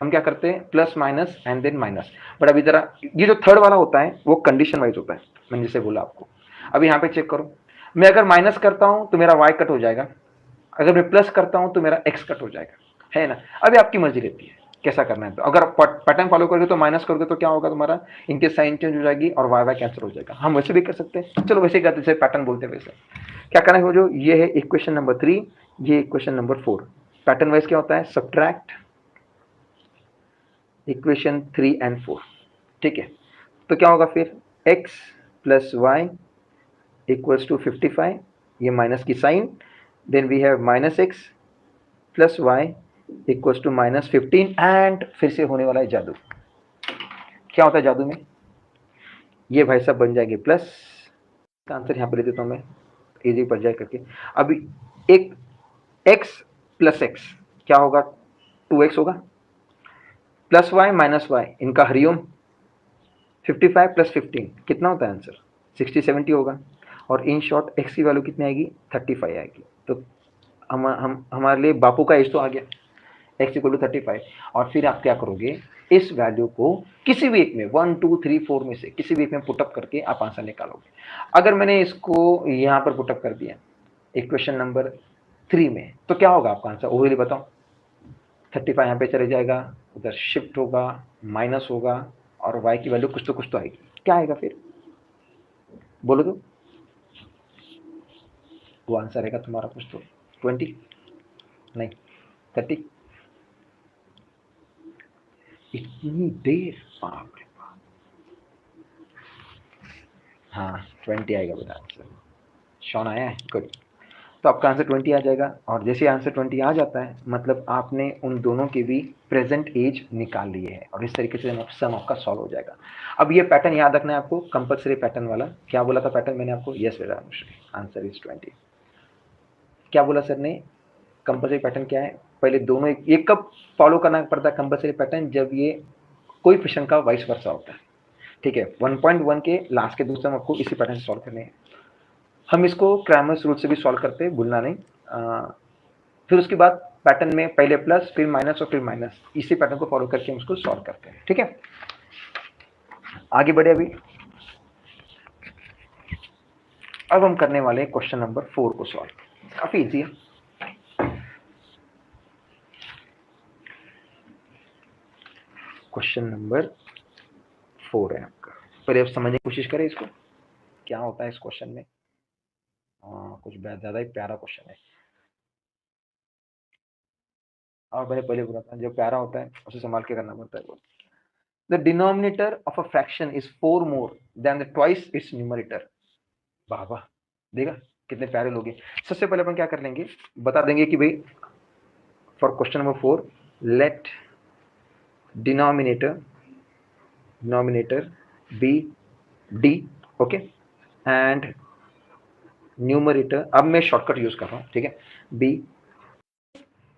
हम क्या करते हैं, plus minus and then minus. But अभी जरा ये जो थर्ड वाला होता है वो कंडीशन वाइज होता है, मैंने जैसे बोला आपको। अभी यहाँ पे चेक करो, मैं अगर माइनस करता हूँ तो मेरा y कट हो जाएगा, अगर मैं प्लस करता हूँ तो मेरा x कट हो जाएगा, है ना। अभी आपकी मर्जी रहती है कैसा करना है। तो अगर पैटर्न फॉलो करोगे तो माइनस करोगे तो क्या होगा तुम्हारा, इनके साइन चेंज हो जाएगी और वाई वाई कैंसिल हो जाएगा। हम वैसे भी कर सकते हैं, चलो वैसे ही करते, जैसे पैटर्न बोलते हैं वैसे। क्या करना है, जो ये है इक्वेशन नंबर 3, ये इक्वेशन नंबर 4। पैटर्न वाइज क्या होता है, सब्ट्रैक्ट इक्वेशन 3 एंड 4, ठीक है। तो क्या होगा फिर, x plus y equals to 55, ये माइनस की sign, then we have minus x plus y equals to minus 15, and फिर से होने वाला है जादू। क्या होता है जादू में, ये भाई साहब बन जाएंगे प्लस का आंसर यहाँ पे ले देता हूँ मैं, इजी पड़ जाए करके। अभी एक x प्लस x क्या होगा, 2x होगा, प्लस वाई माइनस वाई इनका हरिओम, 55 प्लस 15 कितना होता है आंसर, 60 70 होगा, और इन शॉर्ट x की वैल्यू कितनी आएगी, 35 आएगी। तो हम हमारे लिए बापू का एज तो आ गया, x इक्वल टू 35। और फिर आप क्या करोगे, इस वैल्यू को किसी भी एक में 1 2 3 4 में से किसी भी एक में पुटअप करके आप आंसर निकालोगे। अगर मैंने इसको यहाँ पर पुटअप कर दिया इक्वेशन नंबर 3 में, तो क्या होगा आपका आंसर, वो बताओ। 35 यहाँ पे चले जाएगा, उधर शिफ्ट होगा, माइनस होगा, और y की वैल्यू कुछ तो आएगी। क्या आएगा फिर, बोलो तो। वो आंसर आएगा तुम्हारा कुछ तो 20 नहीं 30, इतनी देर, बाप रे बाप। हाँ 20 आएगा बेटा आंसर। शॉन आया है, गुड। तो आपका आंसर 20 आ जाएगा, और जैसे आंसर 20 आ जाता है मतलब आपने उन दोनों के भी प्रेजेंट एज निकाल लिए है, और इस तरीके से सम आपका सॉल्व हो जाएगा। अब ये पैटर्न याद रखना है आपको, कंपल्सरी पैटर्न वाला। क्या बोला था पैटर्न मैंने आपको? यस बेटा, आंसर इज 20। क्या बोला सर ने? कंपल्सरी पैटर्न क्या है? पहले दोनों ये कब फॉलो करना पड़ता है कंपल्सरी पैटर्न? जब ये कोएफिशिएंट का वाइस वर्सा होता है, ठीक है। 1.1 के लास्ट के दूसरे आपको इसी पैटर्न से सॉल्व करने हैं। हम इसको क्रैमर्स रूल से भी सॉल्व करते हैं, भूलना नहीं। फिर उसके बाद पैटर्न में पहले प्लस फिर माइनस और फिर माइनस, इसी पैटर्न को फॉलो करके हम उसको सॉल्व करते हैं, ठीक है। आगे बढ़े अभी। अब हम करने वाले हैं क्वेश्चन नंबर 4 को सॉल्व। काफी इजी है। क्वेश्चन नंबर 4 है आपका। पहले आप समझने की कोशिश करें इसको, क्या होता है इस क्वेश्चन में। कुछ ज्यादा ही प्यारा क्वेश्चन है, और मैंने पहले बोला था जो प्यारा होता है उसे संभाल के करना पड़ता है। वो the denominator of a fraction is 4 more than the twice its numerator. वाह वाह, देखा कितने प्यारे लोग हैं। सबसे पहले अपन क्या कर लेंगे, बता देंगे कि भाई for question number 4 let denominator be d, okay, and numerator, अब मैं शॉर्टकट यूज कर रहा हूँ, ठीक है, बी।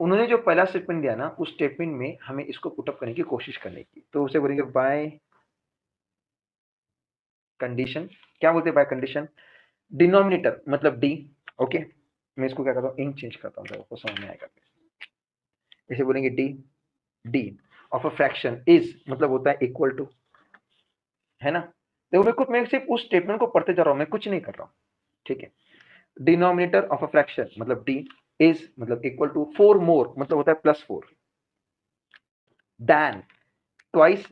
उन्होंने जो पहला स्टेटमेंट दिया ना, उस स्टेटमेंट में हमें इसको पुटअप करने की कोशिश करने की, तो उसे बोलेंगे बाय कंडीशन। क्या बोलते हैं बाय कंडीशन? डिनोमिनेटर मतलब डी, ओके। मैं इसको क्या करता हूँ, इंक चेंज करता हूँ, आपको समझ में आएगा। इसे बोलेंगे D, D of a fraction is मतलब होता है इक्वल टू, है ना। देखो मैं सिर्फ उस स्टेटमेंट को पढ़ते जा रहा हूँ, मैं कुछ नहीं कर रहा हूँ, ठीक है। डिनोमिनेटर ऑफ अ फ्रैक्शन मतलब डी इज मतलब इक्वल टू 4 मोर मतलब होता है +4 then twice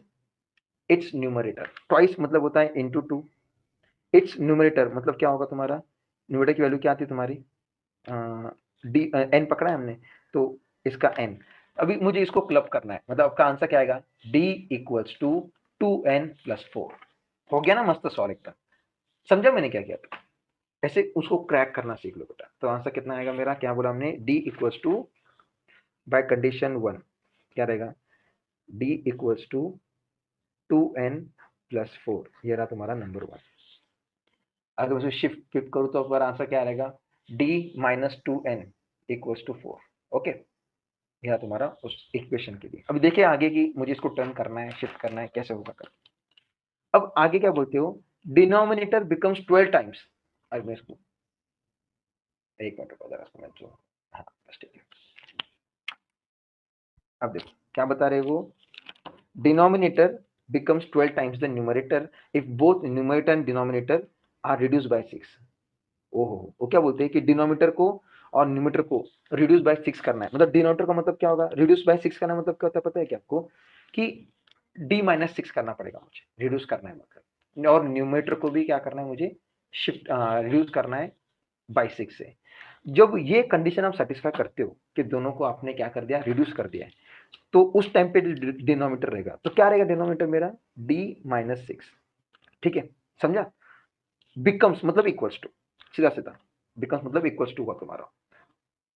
its numerator. Twice मतलब होता है इनटू 2, इट्स न्यूमरेटर मतलब क्या होगा तुम्हारा, न्यूमरेटर की वैल्यू क्या आती है तुम्हारी, डी एन पकड़ा है हमने, तो इसका एन। अभी मुझे इसको क्लब करना है, मतलब आपका आंसर क्या आएगा, डी इक्वल्स टू 2n+4। हो गया ना मस्त सॉल्व एकदम। समझा मैंने क्या किया था? ऐसे उसको क्रैक करना सीख लो बेटा। तो आंसर कितना आएगा मेरा, क्या बोला हमने, d equals to by condition 1 क्या रहेगा, डी इक्वल्स टू 2n+4, ये रहा तुम्हारा नंबर 1। अगर उसे शिफ्ट फ्लिप करूँ तो आपका आंसर क्या रहेगा, d minus 2n equals to 4, okay. यह तुम्हारा उस इक्वेशन के लिए। अब देखिए आगे की, मुझे इसको टर्न करना है, शिफ्ट करना है, कैसे होगा कर। अब आगे क्या बोलते हो, डिनोमिनेटर बिकम्स 12 टाइम्स। अब मैं इसको एक मिनट रुको जरा, मैं जो, हाँ बस ठीक है। अब देखो क्या बता रहे वो, denominator becomes 12 times the numerator if both numerator and denominator are reduced by 6। ओहो, वो क्या बोलते हैं कि डिनोमिनेटर को और न्यूमरेटर को रिड्यूस बाय 6 करना है। मतलब डिनोमिनेटर का मतलब क्या होगा, रिड्यूस बाय 6 करना मतलब क्या होता है पता है क्या आपको, कि d-6 करना पड़ेगा मुझे, रिड्यूस करना है मतलब, और न्यूमरेटर को भी क्या करना है मुझे, शिफ्ट रिड्यूस करना है बाय 6 से। जब ये कंडीशन आप सेटिस्फाई करते हो कि दोनों को आपने क्या कर दिया, रिड्यूस कर दिया है, तो उस टाइम पे डिनोमिनेटर रहेगा, तो क्या रहेगा डिनोमिनेटर मेरा, d-6, ठीक है, समझा। बिकम्स मतलब इक्वल्स टू, सीधा सीधा बिकम्स मतलब इक्वल्स टू हुआ तुम्हारा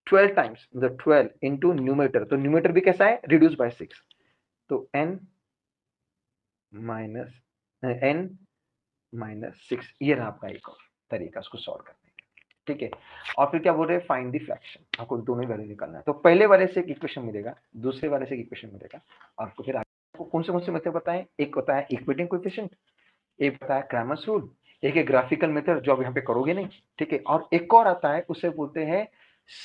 12 टाइम्स, मतलब 12 इंटू न्यूमरेटर, तो न्यूमरेटर भी कैसा है, रिड्यूस बाय 6, तो n माइनस 6, ये रहा आपका एक और तरीका उसको सॉल्व करने का, ठीक है। और फिर क्या बोल रहे हैं, फाइंड द फ्रैक्शन, आपको दोनों वैल्यू निकालना है। तो पहले वाले से एक इक्वेशन मिलेगा, दूसरे वाले से एक इक्वेशन मिलेगा, और आपको फिर आपको कौन से मेथड बताएं, एक होता है इक्वेटिंग कोएफिशिएंट, एक होता है क्रैमर्स रूल, एक है ग्राफिकल मेथड जो आप यहाँ पे करोगे नहीं, ठीक है, और एक और आता है उसे बोलते हैं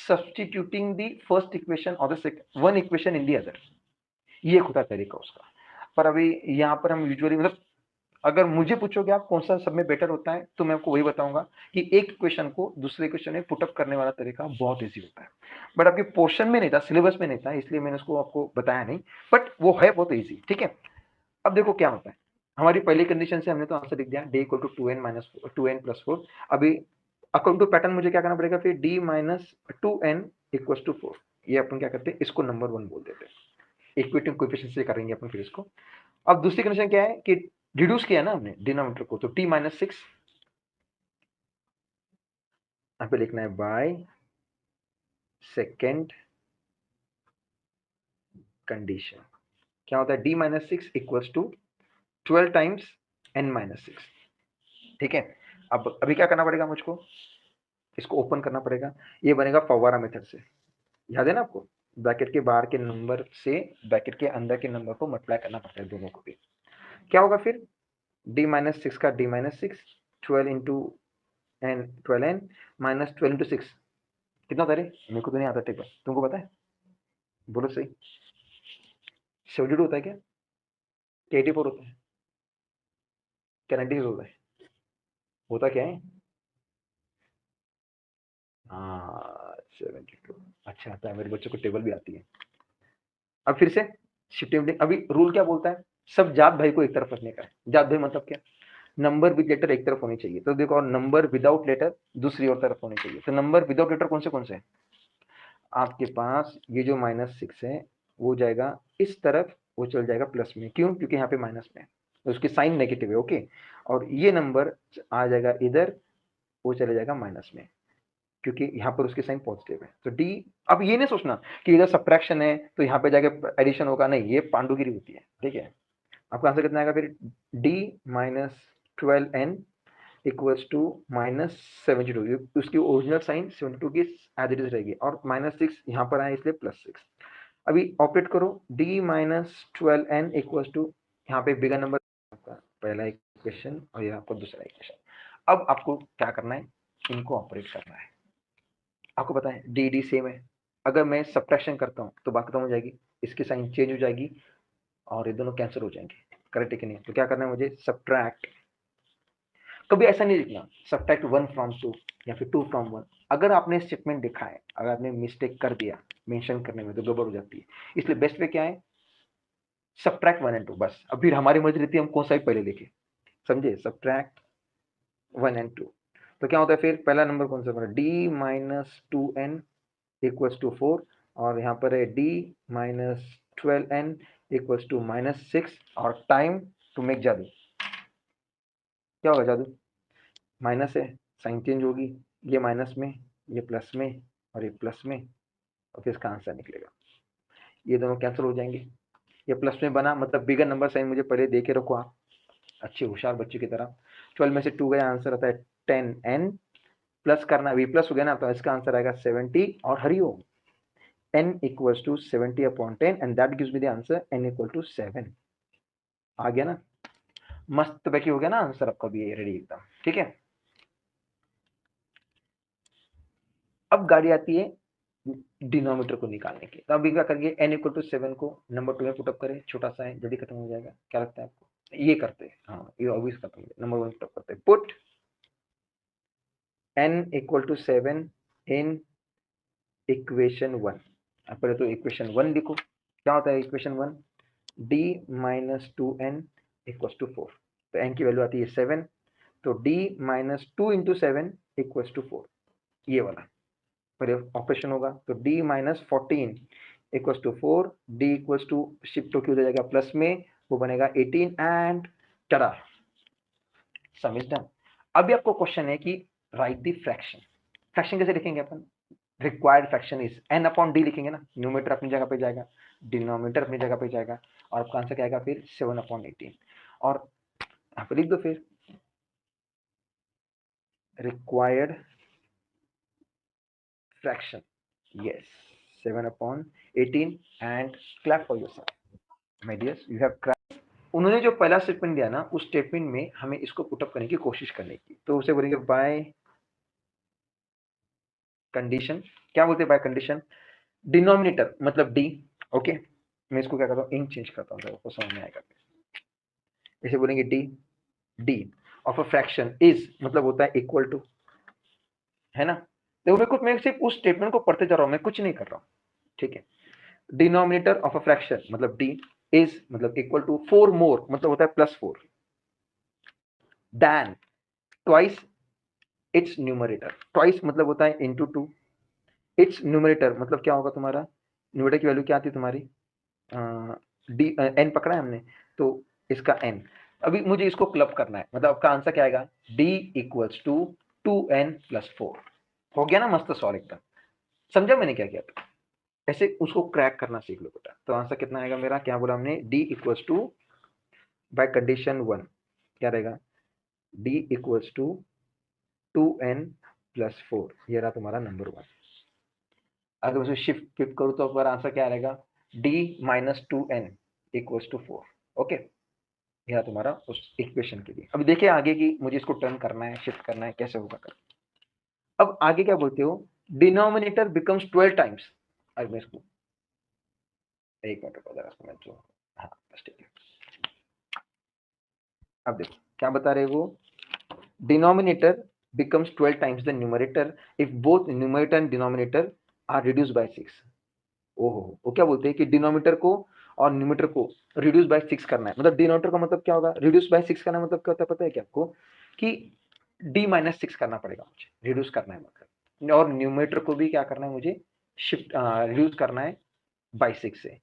सब्स्टिट्यूटिंग द फर्स्ट इक्वेशन और the one equation in the other. ये एक होता है तरीका उसका। पर अभी यहाँ पर हम यूजुअली मतलब अगर मुझे पूछोगे आप कौन सा सब में बेटर होता है, तो मैं आपको वही बताऊंगा कि एक इक्वेशन को दूसरे इक्वेशन में पुटअप करने वाला तरीका बहुत इजी होता है। बट आपके पोर्शन में नहीं था, सिलेबस में नहीं था, इसलिए मैंने उसको आपको बताया नहीं, बट वो है बहुत इजी, ठीक है। अब देखो क्या होता है, हमारी पहली कंडीशन से हमने तो आंसर लिख दिया, d इक्वल टू 2n+4। अभी अकॉर्डिंग टू पैटर्न मुझे क्या करना पड़ेगा, फिर d-2n इक्वल टू 4। ये अपन क्या करते हैं, इसको नंबर 1 बोल देते हैं, इक्वेटिव कोएफिशिएंट से करेंगे अपन फिर इसको। अब दूसरी कंडीशन क्या है कि रिड्यूस किया ना हमने डिनोमिनेटर को, तो t माइनस 6 यहाँ पे लिखना है बाय सेकेंड कंडीशन। क्या होता है, d minus 6 equals to 12 times n minus 6। ठीक है, अब अभी क्या करना पड़ेगा मुझको, इसको ओपन करना पड़ेगा। ये बनेगा फव्वारा मेथड से, याद है ना आपको, ब्रैकेट के बाहर के नंबर से ब्रैकेट के अंदर के नंबर को मल्टीप्लाई करना पड़ता है दोनों को भी। क्या होगा फिर, d माइनस 6 का d minus 6 12 into n 12n minus 12 into 6 कितना होता है रे, मेरे को तो नहीं आता टेबल, तुमको पता है, बोलो सही। 72 होता है क्या, 84 होता है क्या, 96 होता है, होता क्या है, हाँ 72। अच्छा आता है, मेरे बच्चों को टेबल भी आती है। अब फिर से शिफ्टिंग, अभी रूल क्या बोलता है, सब जात भाई को एक तरफ रखने का है। जात भाई मतलब क्या, नंबर विद लेटर एक तरफ होनी चाहिए, तो देखो, और नंबर विदाउट लेटर दूसरी और तरफ होनी चाहिए। तो नंबर विदाउट लेटर कौन से हैं आपके पास, ये जो माइनस 6 है वो जाएगा इस तरफ, वो चल जाएगा प्लस में, क्यों, क्योंकि यहाँ पे माइनस में है तो उसकी साइन नेगेटिव है, ओके। और ये नंबर आ जाएगा इधर, वो चले जाएगा माइनस में, क्योंकि यहाँ पर उसकी साइन पॉजिटिव है। तो डी, अब ये नहीं सोचना कि इधर सब्ट्रैक्शन है तो यहाँ पे जाके एडिशन होगा, नहीं, ये पांडुगिरी होती है। ठीक है, आपका आंसर कितना आएगा फिर, d minus 12n equals to minus 72, उसकी ओरिजिनल साइन 72 की एज इट इज रहेगी, और माइनस 6 यहाँ पर आया इसलिए प्लस 6। अभी ऑपरेट करो, d minus 12n equals to, यहाँ पे बिगर नंबर आपका पहला इक्वेशन और ये आपका दूसरा इक्वेशन। अब आपको क्या करना है, इनको ऑपरेट करना है। आपको पता है डी डी सेम है, अगर मैं सब्ट्रैक्शन करता हूँ तो बात खत्म हो जाएगी, इसकी साइन चेंज हो जाएगी और ये दोनों कैंसिल हो जाएंगे, करेक्ट है कि नहीं। तो क्या करना है मुझे, सब्ट्रैक्ट, कभी ऐसा नहीं लिखना सब्ट्रैक्ट 1 फ्रॉम 2 या फिर 2 फ्रॉम 1। अगर आपने स्टेटमेंट लिखा है, अगर आपने मिस्टेक कर दिया मेंशन करने में, तो गड़बड़ हो जाती है। इसलिए बेस्ट वे क्या है, सब्ट्रैक्ट 1 एंड 2 बस। अब फिर हमारी मर्जी रहती है हम कौन सा ही पहले लिखे, समझे, सब्ट्रैक्ट 1 एंड 2। तो क्या होता है फिर, पहला नंबर कौन सा बना, d minus 2n equals to 4, और यहाँ पर है d minus 12n equals to minus 6, और टाइम टू मेक जादू, क्या होगा जादू, माइनस है, साइन चेंज होगी, ये माइनस में, ये प्लस में, और ये प्लस में, और फिर इसका आंसर निकलेगा। ये दोनों कैंसिल हो जाएंगे, ये प्लस में बना मतलब बिगर नंबर साइन मुझे पहले दे के रखो आप, अच्छे होशियार बच्चे की तरह। 12 में से 2 गया, आंसर आता है 10n, प्लस करना, v प्लस हो गया ना, तो इसका आंसर आएगा 70, और Hariom n equals to 70 upon 10 and that gives me the answer n equal to 7। आ गया ना, मस्त पैकी हो गया ना आंसर आपका भी रेडी एकदम, ठीक है। अब गाड़ी आती है डिनोमिनेटर को निकालने की, तो अभी क्या करेंगे, n इक्वल टू 7 को नंबर 2 में पुटअप करें, छोटा सा है, जल्दी खत्म हो जाएगा, क्या लगता है आपको, ये करते हैं, हाँ ये ऑब्वियस खत्म, नंबर 1 पुटअप करते हैं, put n equal to 7 in equation 1। पहले तो इक्वेशन 1 लिखो, क्या होता है equation 1, d minus 2n equals to 4, तो n की वैल्यू आती है 7, तो d minus 2 into 7 equals to 4, ये वाला पहले ऑपरेशन होगा। तो d minus 14 equals to 4, d equals to shift होकर हो जाएगा प्लस में, वो बनेगा 18 and tada, sum is done. अभी आपको क्वेश्चन है कि राइट द फ्रैक्शन, फ्रैक्शन कैसे लिखेंगे अपन, required fraction is n upon d लिखेंगे ना, न्यूमरेटर अपनी जगह पे जाएगा, डिनोमिनेटर अपनी जगह पे जाएगा, और आपका आंसर क्या आएगा फिर 7 अपॉन 18, और यहाँ पे लिख दो फिर required fraction, yes 7 upon 18 and clap for yourself my dears, you have cracked. उन्होंने जो पहला स्टेटमेंट दिया ना, उस स्टेटमेंट में हमें इसको पुटअप करने की कोशिश करने की, तो उसे बोलेंगे बाय कंडीशन। क्या बोलते हैं बाय कंडीशन, डिनोमिनेटर मतलब d, ओके, मैं इसको क्या करता हूँ, इंक चेंज करता हूँ, आपको समझ में आएगा। इसे बोलेंगे d of a fraction is मतलब होता है इक्वल टू, है ना। देखो मैं सिर्फ उस स्टेटमेंट को पढ़ते जा रहा हूँ, मैं कुछ नहीं कर रहा हूँ, ठीक है। डिनोमिनेटर ऑफ अ फ्रैक्शन मतलब d इज मतलब इक्वल टू 4 मोर मतलब होता है plus 4 than twice its numerator, twice मतलब होता है इनटू 2, इट्स न्यूमरेटर मतलब क्या होगा तुम्हारा, न्यूमरेटर की वैल्यू क्या आती है तुम्हारी डी एन पकड़ा है हमने, तो इसका एन, अभी मुझे इसको क्लब करना है, मतलब आपका आंसर क्या आएगा, डी इक्वल्स टू 2n+4। हो गया ना मस्त सॉल्व एकदम। समझा मैंने क्या किया था? ऐसे उसको क्रैक करना सीख लो बेटा। तो आंसर कितना आएगा मेरा, क्या बोला हमने, d equals to by condition 1 क्या रहेगा, डी इक्वल्स टू 2n+4, ये रहा तुम्हारा नंबर 1। अगर मैं शिफ्ट फ्लिप करूँ तो हमारा आंसर क्या रहेगा, d-2n इक्वल्स टू 4। ओके, यह तुम्हारा उस इक्वेशन के लिए। अभी देखिए आगे की, मुझे इसको टर्न करना है, शिफ्ट करना है, कैसे होगा कर। अब आगे क्या बोलते हो, डिनोमिनेटर बिकम्स 12 टाइम्स। अब मैं इसको एक मिनट रुको जरा, इसको मैं जो, हाँ बस ठीक है। अब देखो क्या बता रहे वो, denominator becomes 12 times the numerator if both numerator and denominator are reduced by 6। ओहो, वो क्या बोलते हैं कि डिनोमिनेटर को और न्यूमरेटर को रिड्यूस बाय 6 करना है। मतलब डिनोमिनेटर का मतलब क्या होगा, रिड्यूस बाय 6 करना मतलब क्या होता है पता है क्या आपको, कि d-6 करना पड़ेगा मुझे, रिड्यूस करना है मतलब, और न्यूमरेटर को भी क्या करना है मुझे, शिफ्ट रिड्यूस करना है बाय 6 से।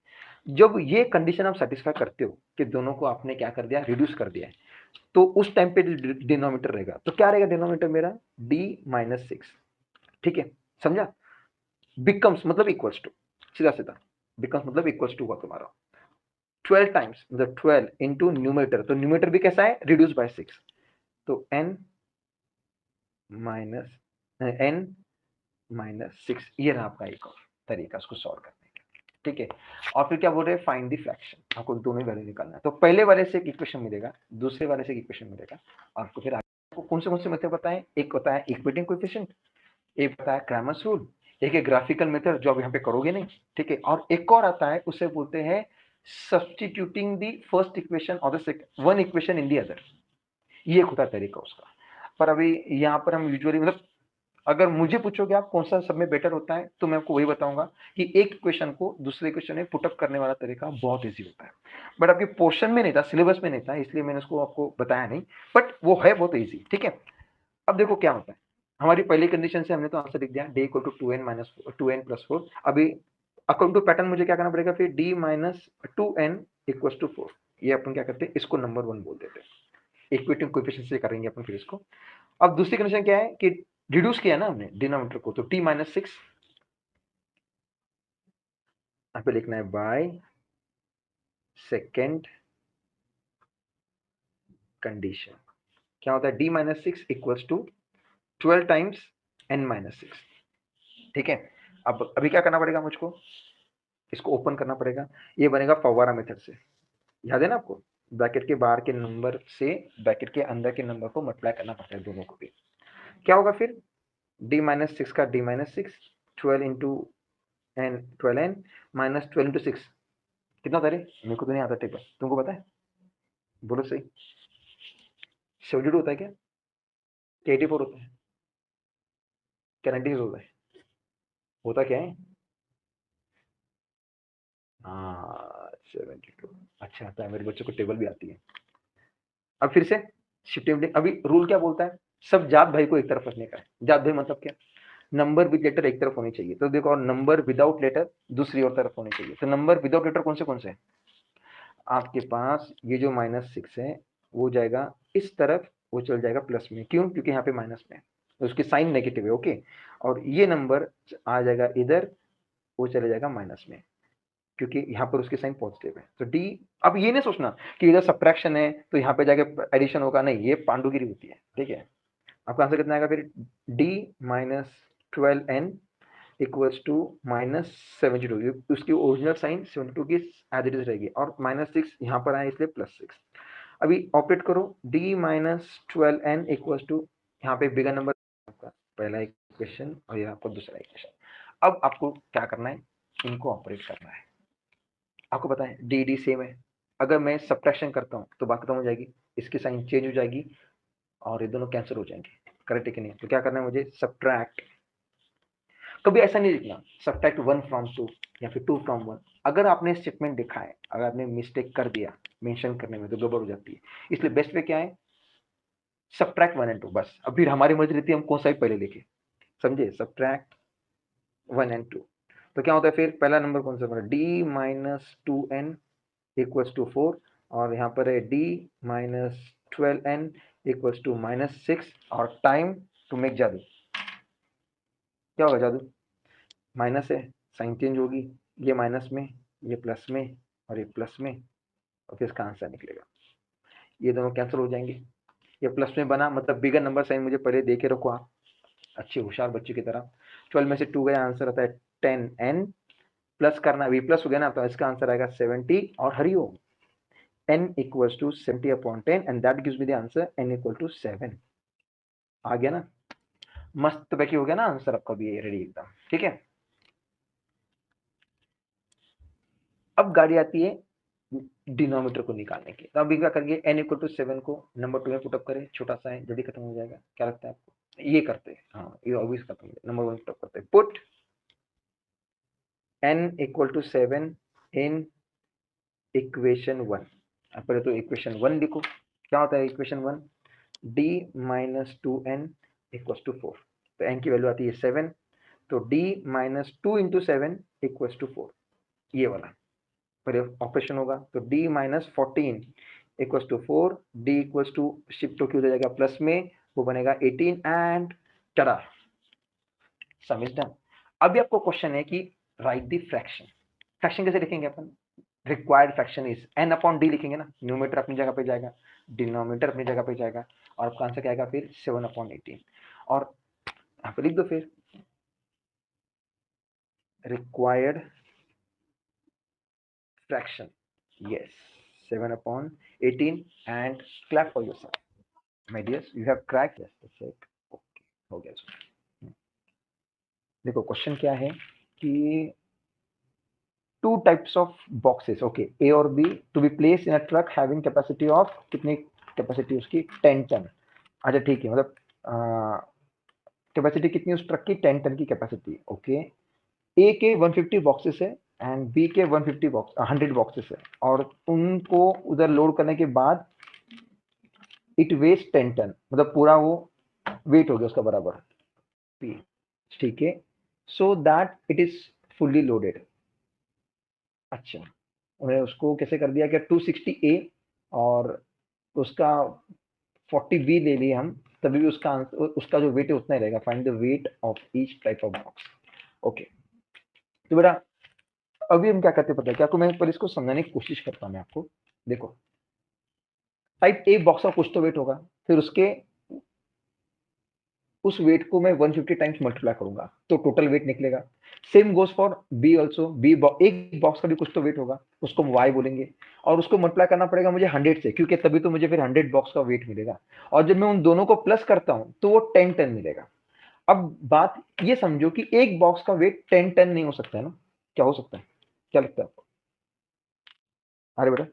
जब ये कंडीशन आप सेटिस्फाई करते हो कि दोनों को आपने क्या कर दिया, रिड्यूस कर दिया है, तो उस टाइम पे डिनोमिनेटर रहेगा, तो क्या रहेगा डिनोमिनेटर मेरा, d-6। ठीक है, समझा। बिकम्स मतलब इक्वल्स टू, सीधा सीधा बिकम्स मतलब इक्वल्स टू हुआ तुम्हारा 12 टाइम्स, मतलब 12 इंटू न्यूमरेटर, तो न्यूमरेटर भी कैसा है, रिड्यूस बाय 6, तो n माइनस 6, ये रहा आपका एक और तरीका उसको सॉल्व करने का। ठीक है, और फिर क्या बोल रहे हैं, फाइंड द फ्रैक्शन, आपको दोनों वैल्यू निकालना है। तो पहले वाले से एक इक्वेशन मिलेगा, दूसरे वाले से एक इक्वेशन मिलेगा, आपको फिर आपको कौन से मेथड बताएं, एक होता है इक्वेटिंग कोएफिशिएंट, एक होता है क्रैमर्स रूल, एक है ग्राफिकल मेथड जो आप यहाँ पे करोगे नहीं। ठीक है, और एक और आता है, उसे बोलते हैं सब्स्टिट्यूटिंग द फर्स्ट इक्वेशन और the second one equation in the other, ये एक होता है तरीका उसका। पर अभी यहाँ पर हम यूजुअली, मतलब अगर मुझे पूछोगे आप कौन सा सब में बेटर होता है, तो मैं आपको वही बताऊंगा कि एक इक्वेशन को दूसरे इक्वेशन में पुटअप करने वाला तरीका बहुत इजी होता है। बट आपके पोर्शन में नहीं था, सिलेबस में नहीं था, इसलिए मैंने उसको आपको बताया नहीं, बट वो है बहुत इजी। ठीक है, अब देखो क्या होता है, हमारी पहली कंडीशन से हमने तो आंसर लिख दिया, d इक्वल टू 2n+4। अभी अकॉर्डिंग टू पैटर्न मुझे क्या करना पड़ेगा, फिर d-2n इक्वल टू 4, ये अपन क्या करते हैं, इसको नंबर 1 बोल देते हैं, इक्वेटिंग कोएफिशिएंट से करेंगे अपन फिर इसको। अब दूसरी कंडीशन क्या है कि रिड्यूस किया ना हमने डिनोमिनेटर को, तो t-6 यहाँ पे लिखना है बाय सेकेंड कंडीशन। क्या होता है, d-6 equals to 12 times n-6। ठीक है, अब अभी क्या करना पड़ेगा मुझको, इसको ओपन करना पड़ेगा, ये बनेगा फव्वारा मेथड से, याद है ना आपको, ब्रैकेट के बाहर के नंबर से ब्रैकेट के अंदर के नंबर को मल्टीप्लाई करना पड़ता है दोनों को भी। क्या होगा फिर, d-6 का d-6, 12 into n 12n minus 12 into 6 कितना होता है, मेरे को तो नहीं आता टेबल, तुमको पता है, बोलो सही। 72 होता है क्या, 84 होता है क्या, 96 होता है, होता क्या है, हाँ 72। अच्छा आता है, मेरे बच्चों को टेबल भी आती है। अब फिर से शिफ्टिंग, अभी रूल क्या बोलता है, सब जात भाई को एक तरफ रखने का है। जात भाई मतलब क्या, नंबर विद लेटर एक तरफ होनी चाहिए, तो देखो, और नंबर विदाउट लेटर दूसरी और तरफ होनी चाहिए। तो नंबर विदाउट लेटर कौन से हैं आपके पास, ये जो -6 है वो जाएगा इस तरफ, वो चल जाएगा प्लस में, क्यों, क्योंकि यहाँ पे माइनस में है, तो उसकी साइन नेगेटिव है। ओके, और ये नंबर आ जाएगा इधर, वो चले जाएगा माइनस में, क्योंकि यहाँ पर उसकी साइन पॉजिटिव है। तो डी, अब ये नहीं सोचना कि इधर सब्ट्रैक्शन है तो यहाँ पे जाके एडिशन होगा, नहीं, ये पांडुगिरी होती है। ठीक है, आपका आंसर कितना आएगा फिर, d-12n इक्वल्स टू -72, उसकी ओरिजिनल साइन 72 की एज इट इज रहेगी, और -6 यहाँ पर आए इसलिए +6। अभी ऑपरेट करो, d-12n इक्वल्स टू, यहाँ पे बिगर नंबर आपका पहला इक्वेशन और ये आपका दूसरा इक्वेशन। अब आपको क्या करना है, इनको ऑपरेट करना है। आपको पता है डी सेम है, अगर मैं सब्ट्रैक्शन करता हूँ तो बात खत्म हो जाएगी, इसकी साइन चेंज हो जाएगी और ये दोनों कैंसिल हो जाएंगे, करेक्ट है कि नहीं। तो क्या करना है मुझे, सब्ट्रैक्ट, कभी ऐसा नहीं लिखना सब्ट्रैक्ट 1 फ्रॉम 2 या फिर 2 फ्रॉम 1। अगर आपने स्टेटमेंट लिखा है, अगर आपने मिस्टेक कर दिया मेंशन करने में, तो गड़बड़ हो जाती है। इसलिए बेस्ट वे क्या है, सब्ट्रैक्ट 1 and 2 बस। अब फिर हमारी मर्जी रहती है हम कौन सा ही पहले लिखे, समझे, सब्ट्रैक्ट 1 and 2। तो क्या होता है फिर पहला नंबर कौन सा बना, D minus 2n equals to 4 और यहाँ पर है D minus 12n equals to -6 और टाइम टू मेक जादू। क्या होगा जादू, माइनस है साइन चेंज होगी, ये माइनस में ये प्लस में और ये प्लस में और फिर इसका आंसर निकलेगा। ये दोनों कैंसिल हो जाएंगे, ये प्लस में बना मतलब बिगर नंबर साइन मुझे पहले दे के रखो आप अच्छे होशियार बच्चे की तरह। 12 में से 2 गया, आंसर आता है 10n, प्लस करना v प्लस हो गया ना, तो इसका आंसर आएगा 70 और Hariom n equals to 70/10 and that gives me the answer n equal to 7। आ गया ना, मस्त पैकी हो गया ना आंसर आपका भी ये रेडी एकदम, ठीक है। अब गाड़ी आती है डिनोमिनेटर को निकालने की, तो अभी क्या करेंगे, n इक्वल टू 7 को नंबर 2 में पुटअप करें, छोटा सा है जल्दी खत्म हो जाएगा, क्या लगता है आपको, ये करते हैं, हाँ ये ऑब्वियस खत्म, नंबर 1 पुटअप करते हैं, put n equal to 7 in equation 1। अब पहले तो इक्वेशन 1 लिखो, क्या होता है equation 1, d minus 2n equals to 4, तो n की वैल्यू आती है 7, तो d minus 2 into 7 equals to 4, ये वाला पहले ऑपरेशन होगा, तो d minus 14 equals to 4, d equals to shift होकर हो जाएगा प्लस में, वो बनेगा 18 and tada sum is done. अभी आपको क्वेश्चन है कि राइट द फ्रैक्शन, फ्रैक्शन कैसे लिखेंगे अपन, required fraction is n upon d लिखेंगे ना, न्यूमरेटर अपनी जगह पे जाएगा, डिनोमिनेटर अपनी जगह पे जाएगा और आपका आंसर क्या आएगा फिर 7/18 और यहाँ पे लिख दो फिर required fraction, yes 7/18 and clap for yourself my dears, you have cracked, yes that's it, okay हो गया इसमें। देखो क्वेश्चन क्या है कि two types of boxes, okay A और B to be place in a truck having capacity of, कितनी capacity उसकी 10 टन, अच्छा ठीक है, मतलब कैपेसिटी कितनी उस ट्रक की 10 टन की कैपेसिटी, ओके ए के 150 बॉक्सेस है एंड बी के 100 बॉक्सेस है और उनको उधर लोड करने के बाद इट वेस्ट 10 टन, मतलब पूरा वो वेट हो गया उसका बराबर, ठीक है, so that it is fully loaded. अच्छा उन्होंने उसको कैसे कर दिया कि 260A और उसका 40B ले लिए हम, तभी भी उसका जो वेट है उतना ही रहेगा, find the weight of each type of box, okay. तो बेटा अभी हम क्या करते पता है क्या, आपको मैं पर इसको समझाने की कोशिश करता हूँ मैं आपको, देखो टाइप ए बॉक्स का कुछ तो वेट होगा, फिर उसके उस वेट को मैं 150 टाइम्स मल्टीप्लाई करूंगा तो टोटल वेट निकलेगा, same goes for B also, एक बॉक्स का भी कुछ तो वेट होगा, उसको हम वाई बोलेंगे और उसको मल्टीप्लाई करना पड़ेगा मुझे 100 से, क्योंकि तभी तो मुझे फिर 100 बॉक्स का वेट मिलेगा और जब मैं उन दोनों को प्लस करता हूं तो वो 10 टन मिलेगा। अब बात ये समझो कि एक बॉक्स का वेट 10 टन नहीं हो सकता है ना, क्या हो सकता है, क्या लगता है आपको, अरे बेटा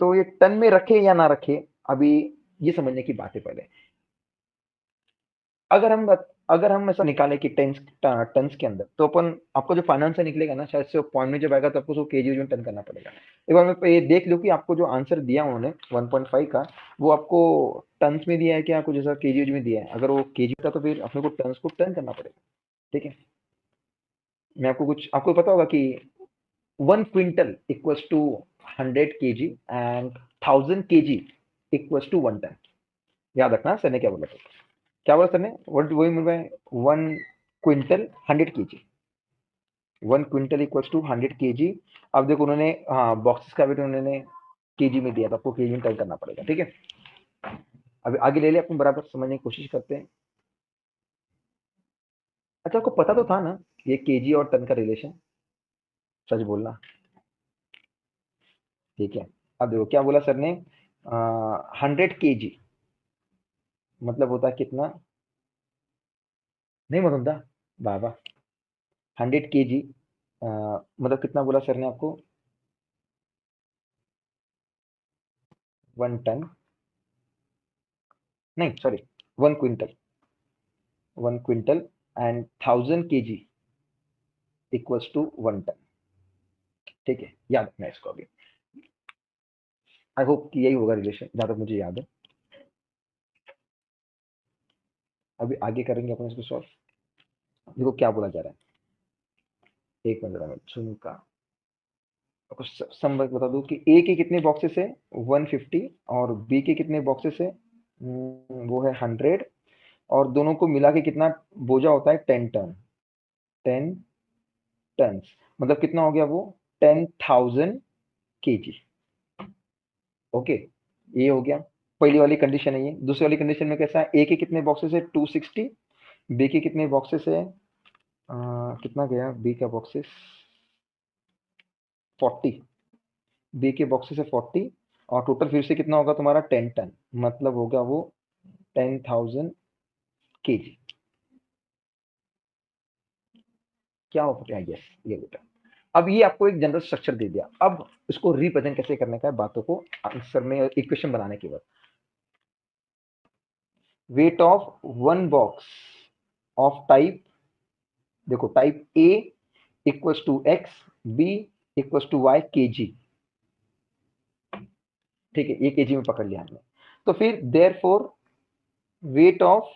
तो ये टन में रखे या ना रखे, अभी ये समझने की बात है पहले। अगर हम ऐसा निकालें कि टन्स के अंदर, तो अपन आपको जो फाइनेंस निकलेगा ना, शायद से पॉइंट में जब आएगा तो आपको उसको केजी में टर्न करना पड़ेगा। एक बार मैं ये देख लो कि आपको जो आंसर दिया उन्होंने 1.5 का, वो आपको टन्स में दिया है क्या कुछ ऐसा केजी में दिया है, अगर वो केजी था तो फिर अपने को टन्स को टर्न करना पड़ेगा, ठीक है। मैं आपको पता होगा कि 1 quintal equals to 100 KG and 1000 KG equals to 1 ton, याद रखना सर ने क्या बोला था, क्या बोला सर ने, वही मिल रहा है 1 quintal 100 KG, 1 quintal equals to 100 KG. अब देखो उन्होंने हाँ बॉक्सेस का वेट उन्होंने केजी में दिया था, आपको केजी में टर्न करना पड़ेगा, ठीक है। अभी आगे ले ले अपन बराबर समझने की कोशिश करते हैं। अच्छा आपको पता तो था ना ये केजी और टन का रिलेशन, सच बोलना, ठीक है। अब देखो क्या बोला सर ने, 100 केजी मतलब होता है कितना, नहीं मतलब था बाबा, 100 केजी मतलब कितना बोला सर ने आपको, 1 टन, नहीं sorry 1 quintal, 1 quintal and 1000 KG equals to 1 ton, ठीक है, याद रखना इसको। अभी आई होप कि यही होगा रिलेशन जहां तक मुझे याद है। अभी आगे करेंगे अपन इसको सॉल्व, देखो क्या बोला जा रहा है, एक मिनट मैं झुमका आपको संबंध बता दूं कि ए के कितने बॉक्सेस है 150 और बी के कितने बॉक्सेस है वो है 100 और दोनों को मिला के कितना बोझा होता है 10 टन्स मतलब कितना हो गया वो 10,000 केजी। ओके ये हो गया पहली वाली कंडीशन है। ये दूसरी वाली कंडीशन में कैसा है ए के कितने बॉक्सेस है 260 बी के कितने बॉक्सेस है कितना गया बी का बॉक्सेस 40 बी के बॉक्सेस है 40 और टोटल फिर से कितना होगा तुम्हारा 10 टन मतलब होगा वो 10,000 केजी। क्या हो गया यस ये बेटा। अब ये आपको एक जनरल स्ट्रक्चर दे दिया अब इसको रिप्रेजेंट कैसे करने का है बातों को आंसर में इक्वेशन बनाने के बाद weight of one box of type देखो type A equals to x B equals to y KG. ठीक है ये केजी में पकड़ लिया हमने। तो फिर therefore weight of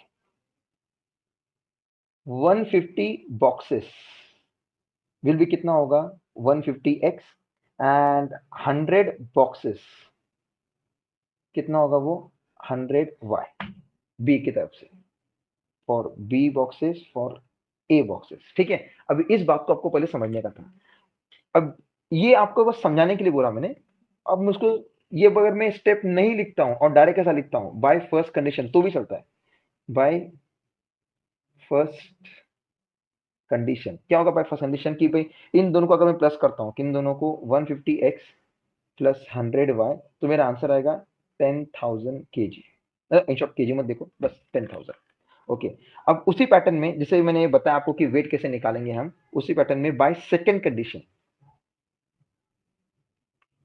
150 boxes will be कितना होगा 150x एंड 100 बॉक्सेस कितना होगा वो 100y बी की तरफ से for B boxes for A boxes. ठीक है अब इस बात को आपको पहले समझने का था। अब ये आपको बस समझाने के लिए बोला मैंने। अब मुझको ये अगर मैं स्टेप नहीं लिखता हूं और डायरेक्ट ऐसा लिखता हूं बाय फर्स्ट कंडीशन तो भी चलता है। बाय फर्स्ट कंडीशन क्या होगा बाय फर्स्ट कंडीशन की भाई इन दोनों को अगर मैं प्लस करता हूं किन दोनों को 150x प्लस 100y तो मेरा आंसर आएगा 10,000 केजी। इन शॉर्ट केजी मत देखो बस 10,000। ओके अब उसी पैटर्न में जैसे मैंने बताया आपको कि वेट कैसे निकालेंगे हम उसी पैटर्न में बाय सेकंड कंडीशन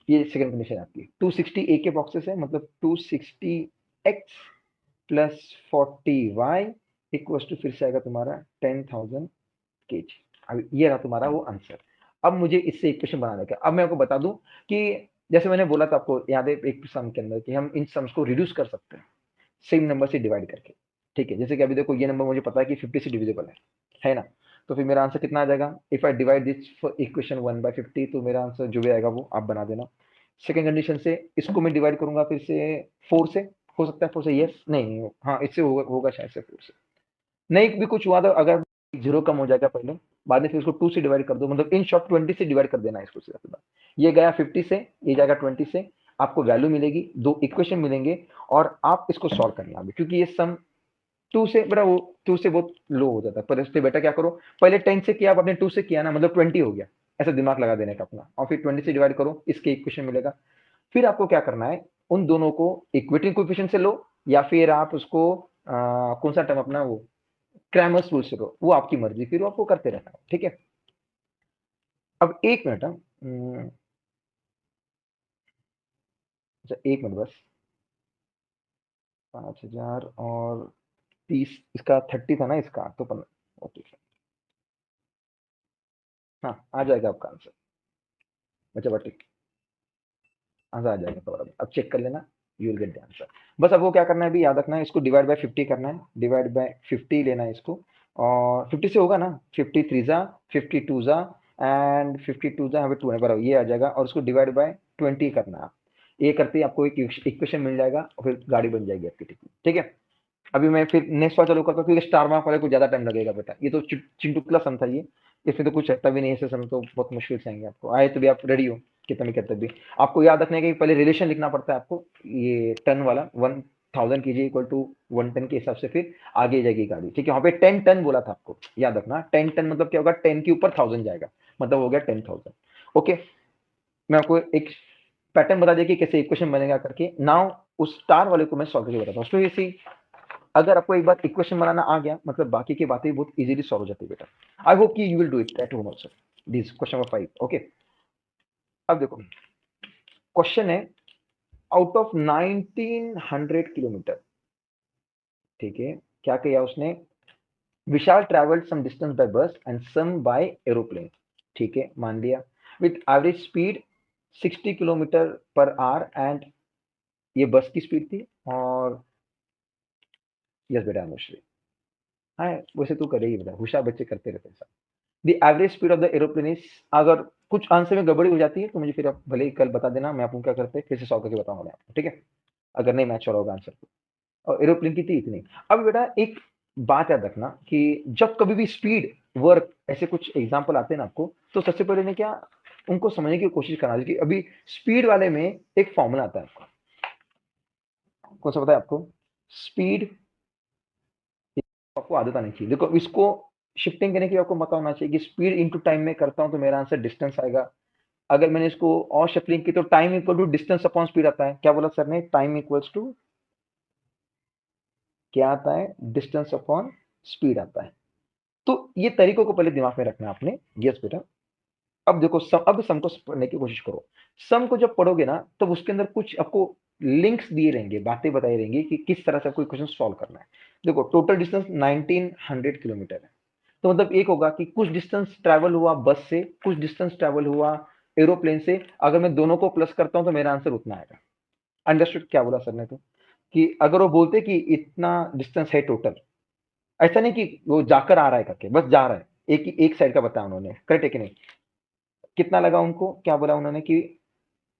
ये सेकंड कंडीशन आपकी 260 ए के बॉक्सेस है मतलब 260x plus 40y equals to फिर से आएगा तुम्हारा 10,000 केजी। अब ये रहा तुम्हारा वो आंसर। अब मुझे इससे इक्वेशन बनाने का अब मैं आपको बता दूं कि जैसे मैंने बोला था आपको याद है एक सम के अंदर कि हम इन सम्स को रिड्यूस कर सकते हैं सेम नंबर से डिवाइड करके। ठीक है जैसे कि अभी देखो ये नंबर मुझे पता है कि 50 से डिविजिबल है ना। तो फिर मेरा आंसर कितना आ जाएगा if I divide this equation 1/50 तो मेरा आंसर जो भी आएगा वो आप बना देना। सेकंड कंडीशन से इसको मैं डिवाइड करूंगा फिर से 4 से हो सकता है 4 से यस नहीं हाँ इससे होगा शायद से 4 से नहीं भी कुछ हुआ तो अगर जीरो कम हो जाएगा पहले बाद में फिर उसको 2 से डिवाइड कर दो मतलब इन शॉर्ट 20 से डिवाइड कर देना इसको सीधा सीधा। ये गया 50 से ये जाएगा 20 से आपको वैल्यू मिलेगी दो इक्वेशन मिलेंगे और आप इसको सॉल्व करना अभी क्योंकि ये सम 2 से बड़ा वो 2 से बहुत लो हो जाता है पर इससे बेटा क्या करो पहले 10 से किया आप आपने 2 से किया ना मतलब 20 हो गया ऐसा दिमाग लगा देने का अपना और फिर 20 से डिवाइड करो इसके इक्वेशन मिलेगा। फिर आपको क्या करना है उन दोनों को इक्वेटिंग कोएफिशिएंट से लो या फिर आप उसको कौन सा टर्म अपना वो क्रैमर्स रूल से लो वो आपकी मर्जी फिर आपको करते रहना है। ठीक है अब एक मिनट अच्छा एक मिनट बस 5,000 और 30 इसका 30 था ना इसका तो ओके हाँ आ जाएगा आपका आंसर अच्छा ठीक आंसर आ जाएगा तो अब चेक कर लेना you will get the answer. बस अब वो क्या करना है अभी याद रखना है इसको डिवाइड बाय 50 करना है डिवाइड बाय 50 लेना है इसको और 50 से होगा ना 53 जा 52 जा एंड 52 जा यहाँ पे 2 है बराबर ये आ जाएगा और उसको डिवाइड बाय 20 करना है। ये करते ही आपको एक इक्वेशन मिल जाएगा और फिर गाड़ी बन जाएगी आपकी। ठीक है अभी मैं फिर नेक्स्ट वाला चालू करता हूँ क्योंकि स्टार मार्क वाले को ज्यादा टाइम लगेगा बेटा ये तो चिंटुकला सम था ये इसमें तो कुछ रहता भी नहीं ऐसे सम तो बहुत मुश्किल से आएंगे आपको आए तो भी आप रेडी हो कितना भी कहते भी आपको याद रखने का पहले रिलेशन लिखना पड़ता है आपको ये टन वाला 1000 केजी इक्वल टू 1 टन के हिसाब से फिर आगे जाएगी गाड़ी। ठीक है वहां पे 10 टन बोला था आपको याद रखना 10 टन मतलब क्या होगा 10 के ऊपर 1000 जाएगा मतलब हो गया 10,000। ओके मैं आपको एक पैटर्न बता दिया कि कैसे इक्वेशन बनेगा करके नाउ उस स्टार वाले को मैं सॉल्व करके बताता हूँ। तो इसी अगर आपको एक बार इक्वेशन बनाना आ गया मतलब बाकी की बातें बहुत इजीली सॉल्व हो जाती है बेटा। आई होप कि you will do it at home also this question number 5। Okay अब देखो क्वेश्चन है आउट ऑफ 1900 किलोमीटर। ठीक है क्या किया उसने विशाल travelled some distance by bus and some bye aeroplane. ठीक है मान लिया with average speed 60 kilometre per hour and ये बस की स्पीड थी और यस बेटा अनुश्री हाँ वैसे तू करेगी बेटा होशियार बच्चे करते रहते हैं सब। The average speed of the aeroplane is, अगर कुछ आंसर में गड़बड़ी हो जाती है तो मुझे फिर आप भले ही कल बता देना, मैं आपको क्या करते हैं फिर से सॉल्व करके बताऊंगा मैं आपको, ठीक है, अगर नहीं मैच हो रहा होगा आंसर तो। और एरोप्लेन की थी इतनी। अब बेटा एक बात याद रखना कि जब कभी भी स्पीड वर्क ऐसे कुछ एग्जाम्पल आते हैं ना आपको, तो सबसे पहले ने क्या उनको समझने की कोशिश करना चाहिए कि अभी स्पीड वाले में एक फॉर्मूला आता है आपको, कौन सा पता है आपको, स्पीड, आपको आदत आनी चाहिए। देखो इसको शिफ्टिंग करने की आपको पता होना चाहिए कि स्पीड इनटू टाइम में करता हूं तो मेरा आंसर डिस्टेंस आएगा। अगर मैंने इसको और शिफ्टिंग की तो time equal to distance upon speed आता है। क्या बोला सर ने, टाइम इक्वल्स टू क्या आता है, डिस्टेंस अपॉन स्पीड आता है। तो ये तरीकों को पहले दिमाग में रखना है आपने। यस बेटा। अब देखो अब सम को पढ़ने की कोशिश करो। सम को जब पढ़ोगे ना तब उसके अंदर कुछ आपको लिंक्स दिए रहेंगे, बातें बताई रहेंगी कि किस तरह से आपको क्वेश्चन सॉल्व करना है। देखो टोटल डिस्टेंस 1900 किलोमीटर है, तो मतलब एक होगा कि कुछ डिस्टेंस ट्रैवल हुआ बस से, कुछ डिस्टेंस ट्रैवल हुआ एरोप्लेन से। अगर मैं दोनों को प्लस करता हूं तो मेरा आंसर उतना आएगा। अंडरस्टूड क्या बोला सर ने, तो कि अगर वो बोलते कि इतना डिस्टेंस है टोटल, ऐसा नहीं कि वो जाकर आ रहा है करके, बस जा रहा है, एक साइड का बताया उन्होंने, करेक्ट है कि नहीं। कितना लगा उनको, क्या बोला उन्होंने कि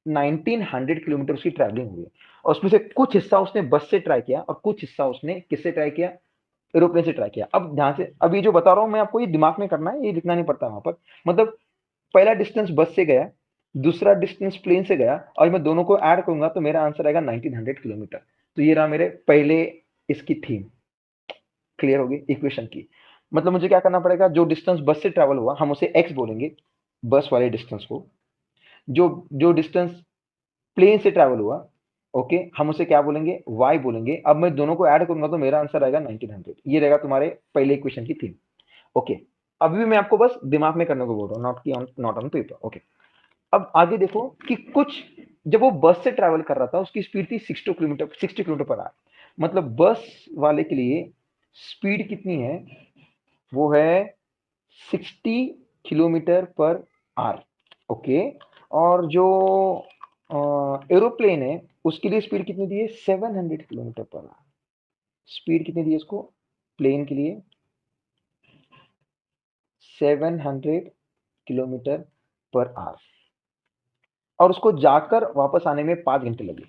1900 किलोमीटर उसकी ट्रैवलिंग हुई है, और उसमें से कुछ हिस्सा उसने बस से ट्राई किया और कुछ हिस्सा उसने किससे ट्राई किया, एरोप्लेन से ट्राई किया। अब ध्यान से, अब ये जो बता रहा हूं मैं आपको, ये दिमाग में करना है, ये लिखना नहीं पड़ता वहां पर। मतलब पहला डिस्टेंस बस से गया, दूसरा डिस्टेंस प्लेन से गया, और मैं दोनों को ऐड करूंगा तो मेरा आंसर आएगा 1900 किलोमीटर। तो ये रहा मेरे पहले इसकी थीम, क्लियर होगी इक्वेशन की। मतलब मुझे क्या करना पड़ेगा, जो डिस्टेंस बस से ट्रैवल हुआ हम उसे एक्स बोलेंगे, बस वाले डिस्टेंस को। जो जो डिस्टेंस प्लेन से ट्रैवल हुआ, ओके, हम उसे क्या बोलेंगे, वाई बोलेंगे। अब मैं दोनों को ऐड करूंगा तो मेरा आंसर आएगा 1900। ये रहेगा तुम्हारे पहले इक्वेशन की थीम। ओके, अभी भी मैं आपको बस दिमाग में करने को बोल रहा हूँ, नॉट ऑन पेपर। ओके, अब आगे देखो कि कुछ, जब वो बस से ट्रैवल कर रहा था उसकी स्पीड थी 60 किलोमीटर पर आवर। मतलब बस वाले के लिए स्पीड कितनी है, वो है 60 किलोमीटर पर आवर। ओके, और जो एरोप्लेन है उसके लिए स्पीड कितनी दी है, 700 किलोमीटर पर आवर। स्पीड कितनी दी है इसको, प्लेन के लिए 700 किलोमीटर पर आवर, और उसको जाकर वापस आने में 5 घंटे लगे।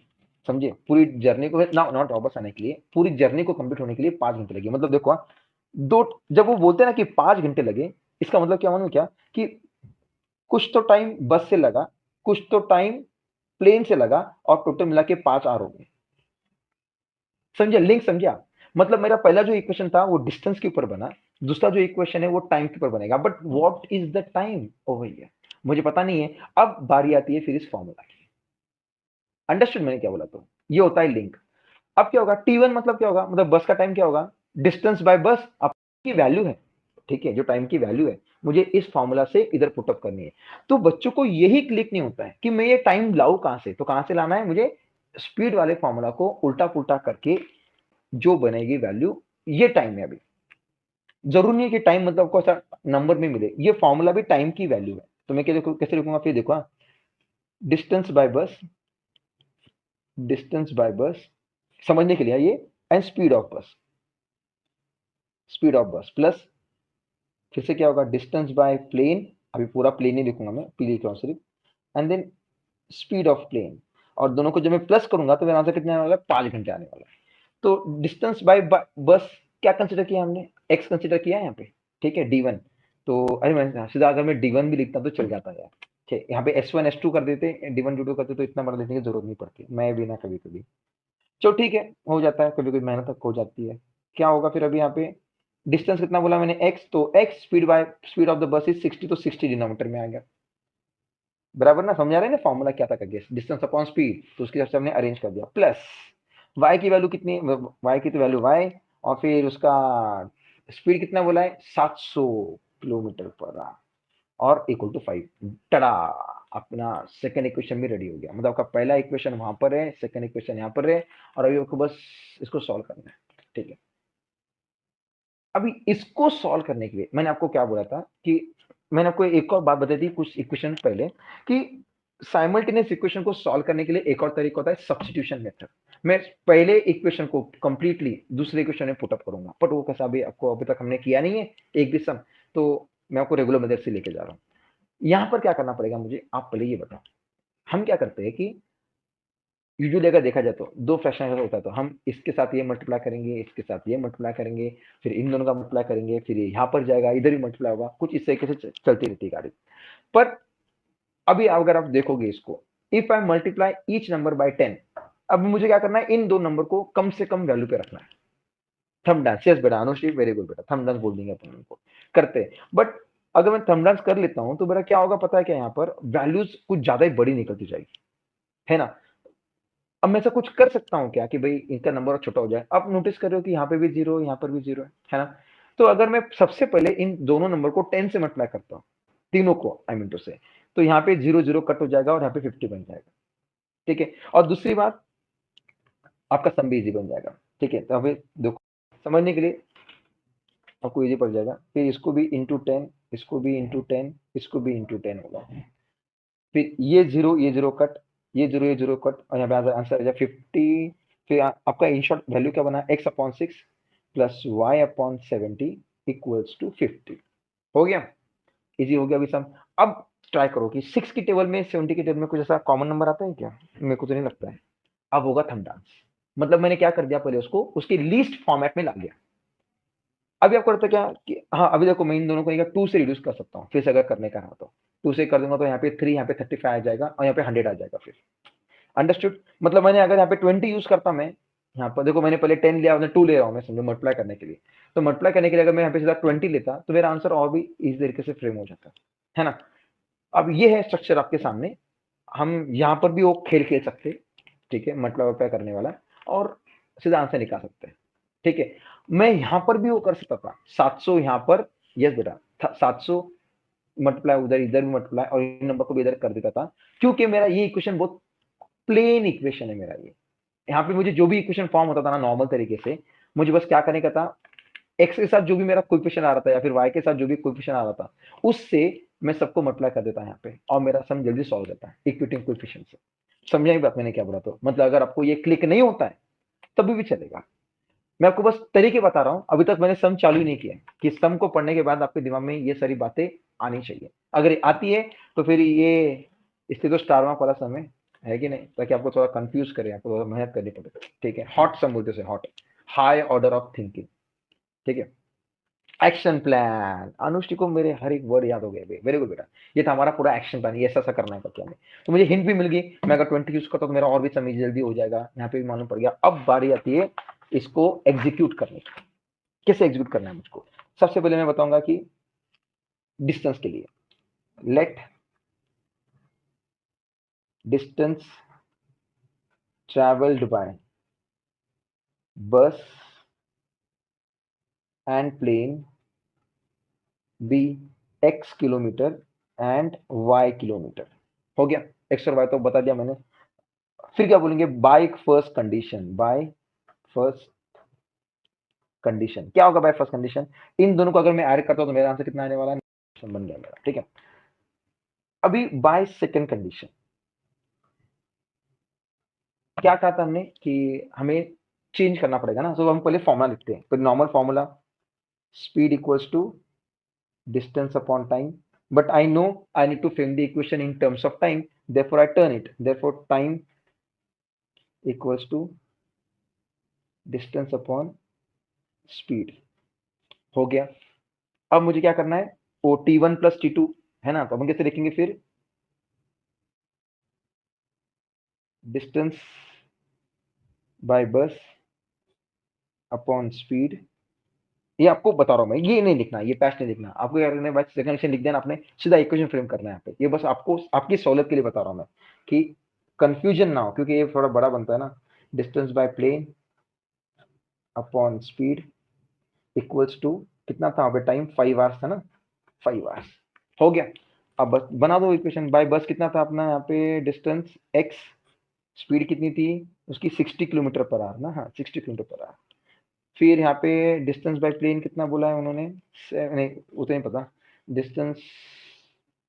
समझे, पूरी जर्नी को ना, नॉट वापस आने के लिए, पूरी जर्नी को कंप्लीट होने के लिए 5 घंटे लगे। मतलब देखो दो, जब वो बोलते हैं ना कि 5 घंटे लगे, इसका मतलब क्या मालूम क्या, कि कुछ तो टाइम बस से लगा, कुछ तो टाइम प्लेन से लगा, और टोटल मिला के 5 आवर हो गए। समझे, लिंक समझे आप। मतलब मेरा पहला जो इक्वेशन था वो डिस्टेंस के ऊपर बना, दूसरा जो इक्वेशन है वो टाइम के ऊपर बनेगा। But what is the time over here, मुझे पता नहीं है। अब बारी आती है फिर इस फॉर्मूला की। अंडरस्टूड मैंने क्या बोला, तो ये होता है लिंक। अब क्या होगा, T1 मतलब क्या होगा, मतलब बस का टाइम क्या होगा, डिस्टेंस बाय बस आपकी वैल्यू है, ठीक है, जो टाइम की वैल्यू है मुझे इस फॉर्मूला से इधर पुटअप करनी है। तो बच्चों को यही क्लिक नहीं होता है कि मैं ये टाइम लाऊं कहां से, तो कहां से लाना है मुझे, स्पीड वाले फॉर्मूला को उल्टा पुल्टा करके जो बनेगी वैल्यू, ये टाइम है। अभी जरूरी नहीं है कि टाइम मतलब आपको ऐसा नंबर में मिले, ये फॉर्मूला भी टाइम की वैल्यू है। तो मैं कैसे लिखूंगा, फिर देखो, डिस्टेंस बाय बस, डिस्टेंस बाय बस समझने के लिए ये, एंड स्पीड ऑफ बस, स्पीड ऑफ बस प्लस, फिर से क्या होगा, डिस्टेंस बाय प्लेन, अभी पूरा प्लेन ही लिखूंगा मैं, पी लिख रहा हूँ सिर्फ, and then speed of plane. और दोनों को जब मैं प्लस करूंगा तो मेरा आंसर कितना आने वाला है, 5 घंटे आने वाला है। तो डिस्टेंस बाय बस क्या कंसिडर किया हमने, एक्स कंसिडर किया है यहाँ पे, ठीक है, D1। तो अरे मैं सीधा अगर मैं D1 भी लिखता तो चल जाता यार, ठीक, यहाँ पे S1 S2 कर देते, D1 D2 करते तो इतना बड़ा लिखने की जरूरत नहीं पड़ती, मैं भी ना कभी कभी। चलो ठीक है, हो जाता है कभी कभी, मेहनत तक हो जाती है। क्या होगा फिर अभी यहाँ पे, डिस्टेंस कितना बोला मैंने, एक्स, तो x speed of the bus is 60, तो 60 डिनोमीटर में आ गया। बराबर ना, समझा रहे हैं ना फॉर्मूला क्या था करके, डिस्टेंस अपॉन स्पीड, तो उसके हिसाब से हमने अरेंज कर दिया। प्लस वाई की वैल्यू कितनी, वाई की तो वैल्यू वाई, और फिर उसका स्पीड कितना बोला है, 700 किलोमीटर पर आवर, और इक्वल टू 5। टड़ा, अपना सेकंड इक्वेशन भी रेडी हो गया। मतलब आपका पहला इक्वेशन वहां पर है, सेकंड इक्वेशन यहाँ पर है, और अभी आपको बस इसको सॉल्व करना है, ठीक है। अभी इसको सॉल्व करने के लिए मैंने आपको क्या बोला था, कि मैंने आपको एक और बात बताई थी कुछ इक्वेशन पहले, कि साइमल्टेनियस इक्वेशन को सॉल्व करने के लिए एक और तरीका होता है सब्स्टिट्यूशन मेथड। मैं पहले इक्वेशन को कंप्लीटली दूसरे इक्वेशन में पुट अप करूंगा, बट वो कैसा अभी आपको अभी तक हमने किया नहीं है एक भी सम। तो मैं आपको रेगुलर मेथड से लेके जा रहा हूँ। यहाँ पर क्या करना पड़ेगा मुझे, आप पहले ये बताओ। हम क्या करते हैं कि यूजुअली अगर देखा जाए तो दो फ्रैक्शन अगर होता है तो हम इसके साथ ये मल्टीप्लाई करेंगे, इसके साथ ये मल्टीप्लाई करेंगे, फिर इन दोनों का मल्टीप्लाई करेंगे, फिर ये यहाँ पर जाएगा, इधर भी मल्टीप्लाई होगा, कुछ इस तरीके से चलती रहती है गाड़ी। पर अभी अगर आप देखोगे इसको, if I multiply each number by 10, अब मुझे क्या करना है, इन दो नंबर को कम से कम वैल्यू पे रखना है। थंब डांस, यस बेटा अनुश्री, वेरी गुड बेटा, थंब डांस बोल देंगे अपन उनको, करते हैं। बट अगर मैं थंब डांस कर लेता हूं तो मेरा क्या होगा पता है क्या, यहाँ पर वैल्यूज कुछ ज्यादा ही बड़ी निकलती जाएगी, है ना। अब मैं ऐसा कुछ कर सकता हूँ क्या कि भाई इनका नंबर छोटा हो जाए। आप नोटिस कर रहे हो कि यहाँ पे भी 0 यहाँ पर भी 0 है ना। तो अगर मैं सबसे पहले इन दोनों नंबर को 10 से मल्टीप्लाई करता हूँ, तीनों को आई मीन टू से, तो यहाँ पे 0 0 कट हो जाएगा और यहाँ पे 50 बन जाएगा, ठीक है। और दूसरी बात, आपका सम भी इजी बन जाएगा, ठीक है। तो अभी देखो समझने के लिए आपको इजी पड़ जाएगा। फिर इसको भी इंटू 10, इसको भी इंटू 10, इसको भी इंटू 10 होगा। फिर ये 0 कट, ये 0 कट, और यहाँ पे आंसर आ जाए 50। फिर आपका इन शॉर्ट वैल्यू क्या बना, x/6 plus y/70 equals to 50। हो गया, इजी हो गया अभी सम। अब ट्राई करो कि 6 की टेबल में 70 की टेबल में कुछ ऐसा कॉमन नंबर आता है क्या, मेरे को तो नहीं लगता है। अब होगा थंब डांस, मतलब मैंने क्या कर दिया, पहले उसको उसके लीस्ट फॉर्मेट में ला दिया। अभी आपको लगता है क्या कि हाँ, अभी देखो मैं इन दोनों को 2 से रिड्यूस कर सकता हूँ, फिर से अगर करने का रहा तो 2 से कर दूंगा तो यहाँ पे 3, यहाँ पे 35 आ जाएगा और यहाँ पे 100 आ जाएगा। फिर अंडरस्टूड, मतलब मैंने अगर यहाँ पे 20 यूज करता, मैं यहाँ पर देखो मैंने पहले 10 लिया, 2 ले रहा हूँ मैं, समझो मल्टीप्लाई करने के लिए। तो मल्टीप्लाई करने के लिए अगर मैं यहाँ पे सीधा 20 लेता तो मेरा आंसर और भी इस तरीके से फ्रेम हो जाता है ना। अब ये है स्ट्रक्चर आपके सामने, हम यहाँ पर भी वो खेल खेल सकते, ठीक है, मल्टीप्लाई करने वाला, और सीधा आंसर निकाल सकते हैं, ठीक है। मैं यहाँ पर भी वो कर सकता था, 700 यहाँ पर, यस बेटा 700 मल्टीप्लाई उधर, इधर भी मल्टीप्लाई, और इन नंबर को भी इधर कर देता था, क्योंकि मेरा ये इक्वेशन बहुत प्लेन इक्वेशन है मेरा ये। यहाँ पे मुझे जो भी इक्वेशन फॉर्म होता था ना नॉर्मल तरीके से, मुझे बस क्या करने का था, एक्स के साथ जो भी मेरा कोएफिशिएंट आ रहा था या फिर वाई के साथ जो भी कोएफिशिएंट आ रहा था, उससे मैं सबको मल्टीप्लाई कर देता यहाँ पे, और मेरा सम जल्दी सॉल्व होता है इक्विटिंग कोएफिशिएंट से। समझा ही बात मैंने क्या बोला, तो मतलब अगर आपको ये क्लिक नहीं होता है तभी भी चलेगा, मैं आपको बस तरीके बता रहा हूँ। अभी तक मैंने सम चालू ही नहीं किया कि सम को पढ़ने के बाद आपके दिमाग में ये सारी बातें आनी चाहिए। अगर आती है तो फिर ये इसलिए तो स्टार मार्क वाला सम है कि नहीं, ताकि आपको थोड़ा कंफ्यूज करे, आपको थोड़ा मेहनत करनी पड़े, ठीक है। हॉट सम बोलते हैं, hot, high order of thinking, ठीक है। एक्शन प्लान, अनुष्ठी को मेरे हर एक वर्ड याद हो गए, वेरी गुड बेटा। ये था हमारा पूरा एक्शन प्लान, ये ऐसा करना है करके हमें। तो मुझे हिंट भी मिल गई, मैं अगर 20 यूज करता तो मेरा और भी समय जल्दी हो जाएगा, यहाँ पे भी मालूम पड़ गया। अब बारी आती है इसको एग्जीक्यूट करने की, कैसे एग्जीक्यूट करना है मुझको। सबसे पहले मैं बताऊंगा कि डिस्टेंस के लिए let distance travelled by bus and plane be x kilometre and y kilometre. हो गया, x और y तो बता दिया मैंने। फिर क्या बोलेंगे, by first condition, by first condition क्या होगा, बाय फर्स्ट कंडीशन, इन दोनों को अगर मैं ऐड करता हूं तो मेरा आंसर कितना आने वाला है, बन गया मेरा, ठीक है। अभी बाय सेकंड कंडीशन क्या कहा था हमने कि हमें चेंज करना पड़ेगा ना, तो हम पहले फॉर्मूला लिखते हैं, तो normal formula speed equals to distance upon time, but I know I need to frame the equation in terms of time, therefore I turn it, therefore time equals to distance upon speed। हो गया। अब मुझे क्या करना है, वो t1 plus t2 है ना, तो हम कैसे लिखेंगे फिर, डिस्टेंस बाय बस अपॉन स्पीड। ये आपको बता रहा हूं मैं, ये नहीं लिखना, ये पैच नहीं लिखना, आपको क्या करना है, बाय सेकंड कंडीशन लिख देना, आपने सीधा इक्वेशन फ्रेम करना है यहाँ पे। ये बस आपको आपकी सहूलियत के लिए बता रहा हूं मैं कि कंफ्यूजन ना हो, क्योंकि ये थोड़ा बड़ा बनता है ना। Distance by plane upon speed equals to कितना था वहाँ पे, टाइम 5 आवर्स था ना, 5 आवर्स। हो गया। अब बस बना दो इक्वेशन, बाय बस कितना था अपना यहाँ पे, डिस्टेंस x, स्पीड कितनी थी उसकी 60 किलोमीटर पर आवर ना, हाँ 60 किलोमीटर पर आवर। फिर यहाँ पे डिस्टेंस बाय प्लेन कितना बोला है उन्होंने, नहीं उतना ही पता, डिस्टेंस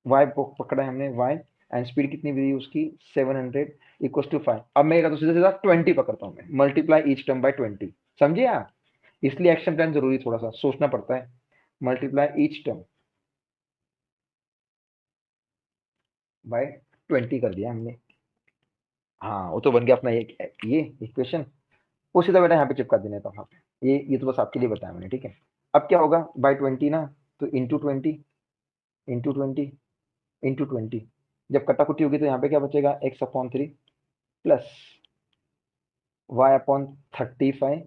y पकड़ा है हमने y, एंड स्पीड कितनी भी उसकी 700 इक्वल्स टू 5। अब मैं तो सीधा सीधा 20 पकड़ता हूँ मैं, मल्टीप्लाई ईच टर्म बाय 20, समझे आप। इसलिए एक्शन प्लान जरूरी, थोड़ा सा सोचना पड़ता है। मल्टीप्लाई ईच टर्म बाय 20 कर दिया हमने। हाँ वो तो बन गया अपना ये इक्वेशन। वो सीधा बेटा यहाँ पे चिपका देना था वहाँ पे। ये तो बस आपके लिए बताया मैंने, ठीक है। अब क्या होगा बाय 20 ना, तो इंटू 20 इंटू 20 इंटू 20, जब कटाकुटी होगी तो यहाँ पे क्या बचेगा x upon 3 plus y upon 35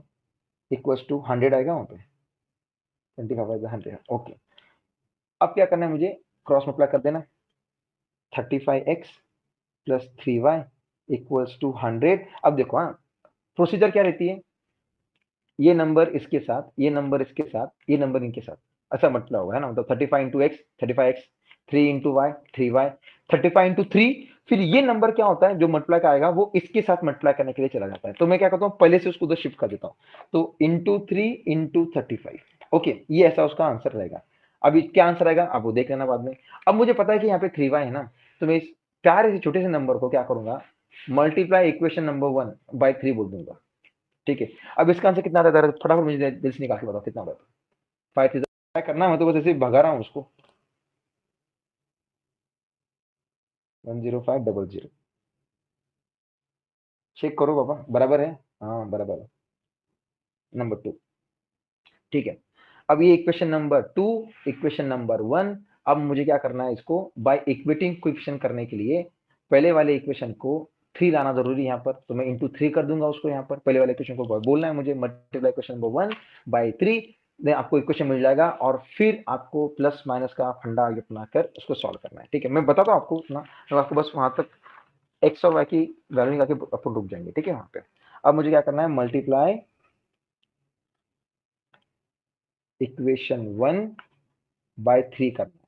equals to 100 आएगा वहाँ पे, 25/100। ओके, अब क्या करना है मुझे, क्रॉस मल्टीप्लाई कर देना, 35x plus 3y equals to 100। अब देखो हाँ, प्रोसीजर क्या रहती है, ये नंबर इसके साथ, ये नंबर इसके साथ, ये नंबर इनके साथ ऐसा मल्टीप्लाई होगा, है ना। मतलब 35 into x 35x, 3 into y 3y, 35 into 3, फिर ये नंबर क्या होता है जो मल्टीप्लाई का आएगा वो इसके साथ मल्टीप्लाई करने के लिए चला जाता है। तो मैं क्या करता हूँ पहले से उसको उधर शिफ्ट कर देता हूँ, तो इंटू 3 इंटू 35। ओके, ये ऐसा उसका आंसर रहेगा। अभी क्या आंसर आएगा आप वो देख लेना बाद में। अब मुझे पता है कि यहाँ पे 3y है ना, तो मैं इस प्यारे से छोटे से नंबर को क्या करूंगा, मल्टीप्लाई इक्वेशन नंबर 1 बाय 3 बोल दूंगा, ठीक है। अब इसका आंसर कितना आता है फटाफट मुझे दिल से निकाल के बताओ कितना होगा। 5 करना, मैं तो बस ऐसे ही भगा रहा हूँ उसको। 10500 चेक करो बाबा, बराबर है, हाँ बराबर है, नंबर 2, ठीक है। अब ये इक्वेशन नंबर 2, इक्वेशन नंबर 1। अब मुझे क्या करना है, इसको बाय इक्वेटिंग कोएफिशिएंट करने के लिए पहले वाले इक्वेशन को 3 लाना जरूरी है यहाँ पर, तो मैं इंटू 3 कर दूंगा उसको यहाँ पर। पहले वाले इक्वेशन को बोलना है मुझे multiply equation number 1 by 3, then आपको इक्वेशन मिल जाएगा, और फिर आपको प्लस माइनस का फंडा आगे अपनाकर उसको सॉल्व करना है, ठीक है। मैं बताता हूँ आपको ना, तो आपको बस वहां तक एक्स और वाई की वैल्यू निकाल के अपन रुक जाएंगे, ठीक है वहां पे। अब मुझे क्या करना है, मल्टीप्लाई इक्वेशन 1 बाय 3 करना है।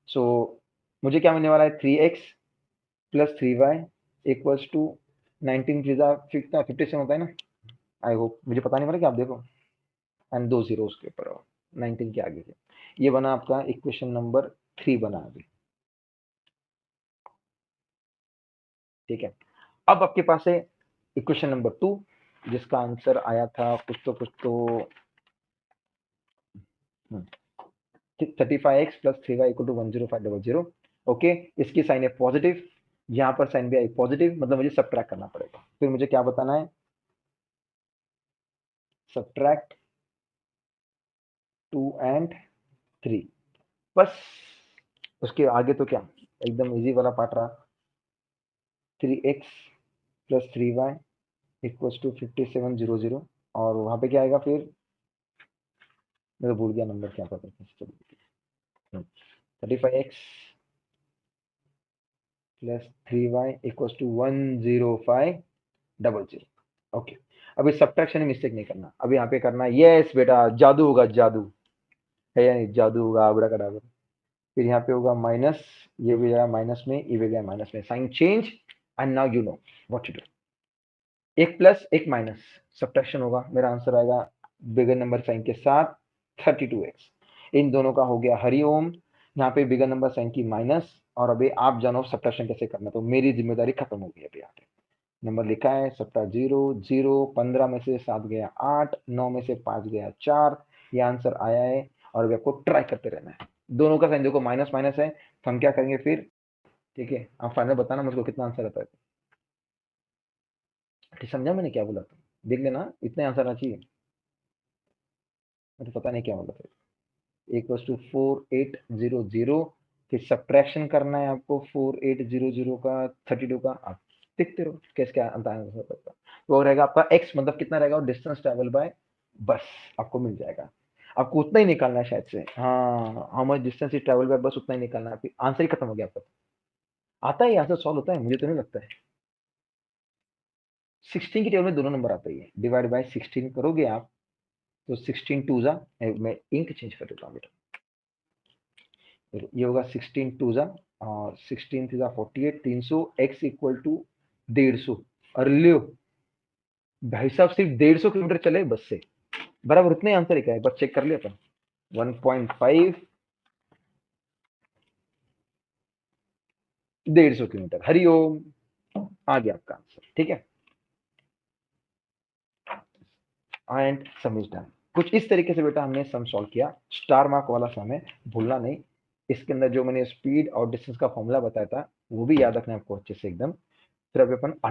सो मुझे क्या मिलने वाला है, 3x plus 3y equals to 19 57 होता है ना, आई होप, मुझे पता नहीं पड़ा कि आप देखो, एंड 2 जीरो उसके ऊपर 19 के आगे से, ये बना आपका इक्वेशन नंबर 3 बना अभी, ठीक है। अब आपके पास है इक्वेशन नंबर 2 जिसका आंसर आया था कुछ तो 35x plus 3y equal to 10500। Okay, इसकी साइन है पॉजिटिव, यहाँ पर साइन भी आई पॉजिटिव, मतलब मुझे सब्ट्रैक्ट करना पड़ेगा। फिर मुझे क्या बताना है, सब्ट्रैक्ट 2 एंड 3, बस उसके आगे तो क्या एकदम इजी वाला पार्ट रहा, 3x plus 3y equals to 5700, और वहां पे क्या आएगा फिर, मैं तो भूल गया नंबर क्या था, 35x plus 3y equals to 10500। Okay, अभी सब्ट्रैक्शन में मिस्टेक नहीं करना, अभी यहाँ पे करना है, यस बेटा जादू होगा, जादू है या नहीं, जादू होगा आबड़ा कडाबड़। फिर यहाँ पे होगा माइनस, ये भी जाएगा माइनस में, ये भी गया माइनस में, sign change, and now you know what to do. एक प्लस एक माइनस सब्ट्रैक्शन होगा, मेरा आंसर आएगा बिगर नंबर साइन के साथ 32x। इन दोनों का हो गया हरिओम, यहाँ पे बिगर नंबर साइन की माइनस, और अभी आप जानो सब्ट्रैक्शन कैसे करना, तो मेरी जिम्मेदारी खत्म हो गई। अभी यहाँ पे नंबर लिखा है सबका 0 0, 15 में से 7 गया 8, 9 में से 5 गया 4, ये आंसर आया है। और अभी आपको ट्राई करते रहना है, दोनों का साइन देखो माइनस माइनस है, तो हम क्या करेंगे फिर, ठीक है। आप फाइनल बताना मुझको कितना आंसर आता है, ठीक समझा मैंने क्या बोला था, देख लेना इतने आंसर आना चाहिए, मुझे पता नहीं क्या बोला था। इक्वल्स टू 4800, फिर सब्ट्रैक्शन करना है आपको 4800 का 32 का, आप देखते रहो कैसे क्या आंसर होता है। वो रहेगा आपका x, मतलब कितना रहेगा, डिस्टेंस ट्रेवल बाय, बस आपको मिल जाएगा। आपको उतना ही निकालना है शायद से, हाँ how much distance is travel by, बस उतना ही निकालना है, फिर आंसर ही खत्म हो गया आपका। आता है आंसर सॉल्व होता है, मुझे तो नहीं लगता है। 16 की टेबल में दोनों नंबर आता ही है, डिवाइड बाय 16 करोगे आप, तो 16 टू जा, मैं इंक चेंज कर देता हूँ बेटा, ये होगा 16 टू जा, और 16 थ्री जा 48, 300, x इक्वल टू 150। और लियो भाई साहब सिर्फ 150 किलोमीटर चले बस से, बराबर उतने आंसर ही क्या है, बस चेक कर लिया अपन, 1.5 150 किलोमीटर, हरिओम आ गया आपका आंसर, ठीक है। And some is done. कुछ इस तरीके से बेटा हमने सम सॉल्व किया, स्टार मार्क वाला सम है, भूलना नहीं। इसके अंदर जो मैंने स्पीड और डिस्टेंस का फॉर्मूला बताया था वो भी याद रखना है आपको अच्छे से एकदम। फिर अभी अपन आगे